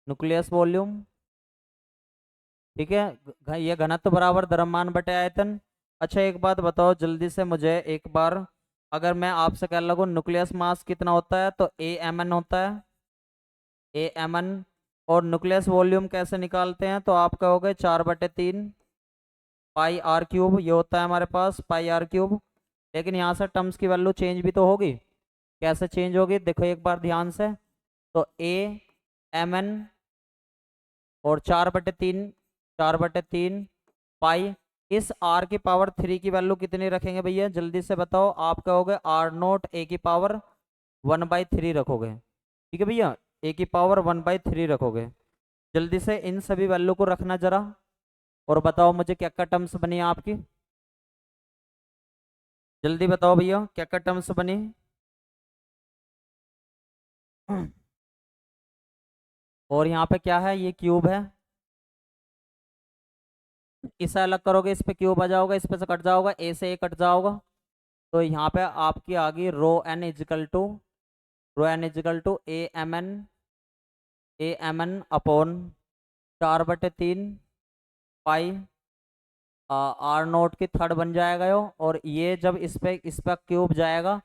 Speaker 1: nucleus volume, ठीक है। ये घनत्व बराबर द्रव्यमान बटे आयतन। अच्छा एक बात बताओ जल्दी से मुझे एक बार, अगर मैं आपसे कह लगूँ न्यूक्लियस मास कितना होता है, तो ए एम एन होता है, ए एम एन। और न्यूक्लियस वॉल्यूम कैसे निकालते हैं, तो आप कहोगे 4/3 पाई आर क्यूब, ये होता है हमारे पास पाई आर क्यूब। लेकिन यहाँ से टर्म्स की वैल्यू चेंज भी तो होगी, कैसे चेंज होगी देखो एक बार ध्यान से। तो ए एम एन और 4/3, 4/3 पाई, इस आर की पावर 3 की वैल्यू कितनी रखेंगे भैया, जल्दी से बताओ। आप कहोगे आर नोट ए की पावर 1/3 रखोगे, ठीक है भैया, ए की पावर 1/3 रखोगे। जल्दी से इन सभी वैल्यू को रखना जरा, और बताओ मुझे क्या क्या टर्म्स बनी आपकी, जल्दी बताओ भैया क्या क्या टर्म्स बनी। और यहाँ पे क्या है, ये क्यूब है, इसे अलग करोगे इस पे क्यूब आ जाओगे, इस पे से कट जाओगा, ए से ए कट जाओगा। तो यहाँ पे आपकी आ गई rho N equal to, rho N equal to A M N upon 4/3 pi R note की थर्ड बन जाएगा यो, और ये जब इस पे क्यूब जाएगा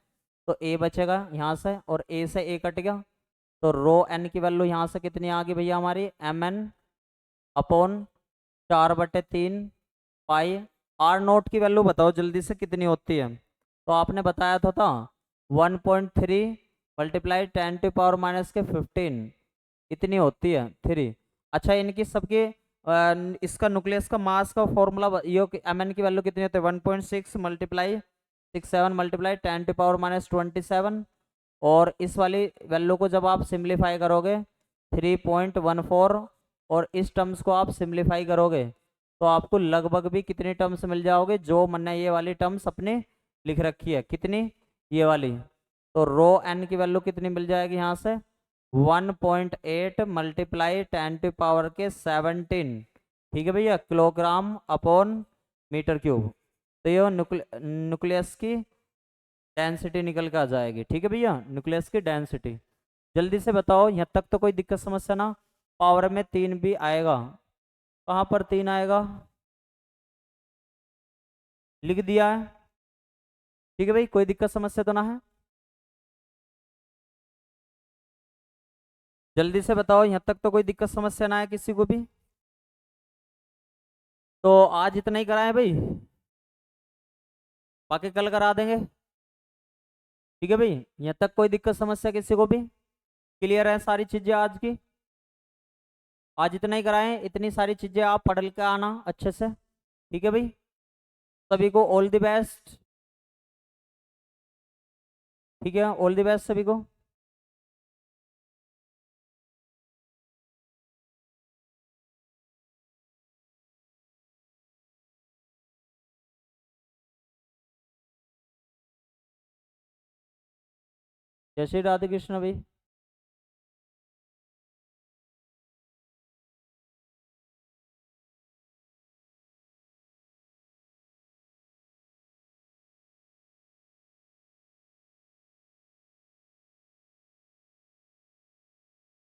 Speaker 1: तो ए बचेगा यहाँ से, और ए से ए कट गया, तो रो एन की वैल्यू यहाँ से कितनी आ गई भैया हमारी, M N upon 4/3 pi. R note की वैल्यू बताओ जल्दी से कितनी होती है, तो आपने बताया था 1.3 मल्टीप्लाई 10⁻⁻15 कितनी होती है 3। अच्छा इनकी सबके इसका न्यूक्लियस का मास का फॉर्मूला यो एम एन की वैल्यू कितनी होती है, 1.6 मल्टीप्लाई 67 मल्टीप्लाई 10⁻27, और इस वाली वैल्यू को जब आप सिंप्लीफाई करोगे 3.14, और इस टर्म्स को आप सिंप्लीफाई करोगे तो आपको लगभग भी कितनी टर्म्स मिल जाओगे, जो मैंने ये वाली टर्म्स अपने लिख रखी है, कितनी ये वाली, तो रो एन की वैल्यू कितनी मिल जाएगी यहाँ से 1.8 मल्टीप्लाई 10⁻17, ठीक है भैया, किलोग्राम अपॉन मीटर क्यूब। तो ये न्यूक्लियस की डेंसिटी निकल के आ जाएगी, ठीक है भैया, न्यूक्लियस की डेंसिटी। जल्दी से बताओ, यहाँ तक तो कोई दिक्कत समस्या ना, पावर में 3 भी आएगा, कहाँ पर 3 आएगा, लिख दिया है, ठीक है भाई, कोई दिक्कत समस्या तो ना है। जल्दी से बताओ, यहाँ तक तो कोई दिक्कत समस्या ना है किसी को भी। तो आज इतना ही कराएं भाई, बाकी कल करा देंगे, ठीक है भाई, यहाँ तक कोई दिक्कत समस्या किसी को भी, क्लियर है सारी चीजें आज की। आज इतना ही कराएं, इतनी सारी चीजें आप पढ़ के आना अच्छे से, ठीक है भाई, सभी को ऑल द बेस्ट, ठीक है, ऑल द बेस्ट सभी को। जय श्री राधे कृष्ण भाई।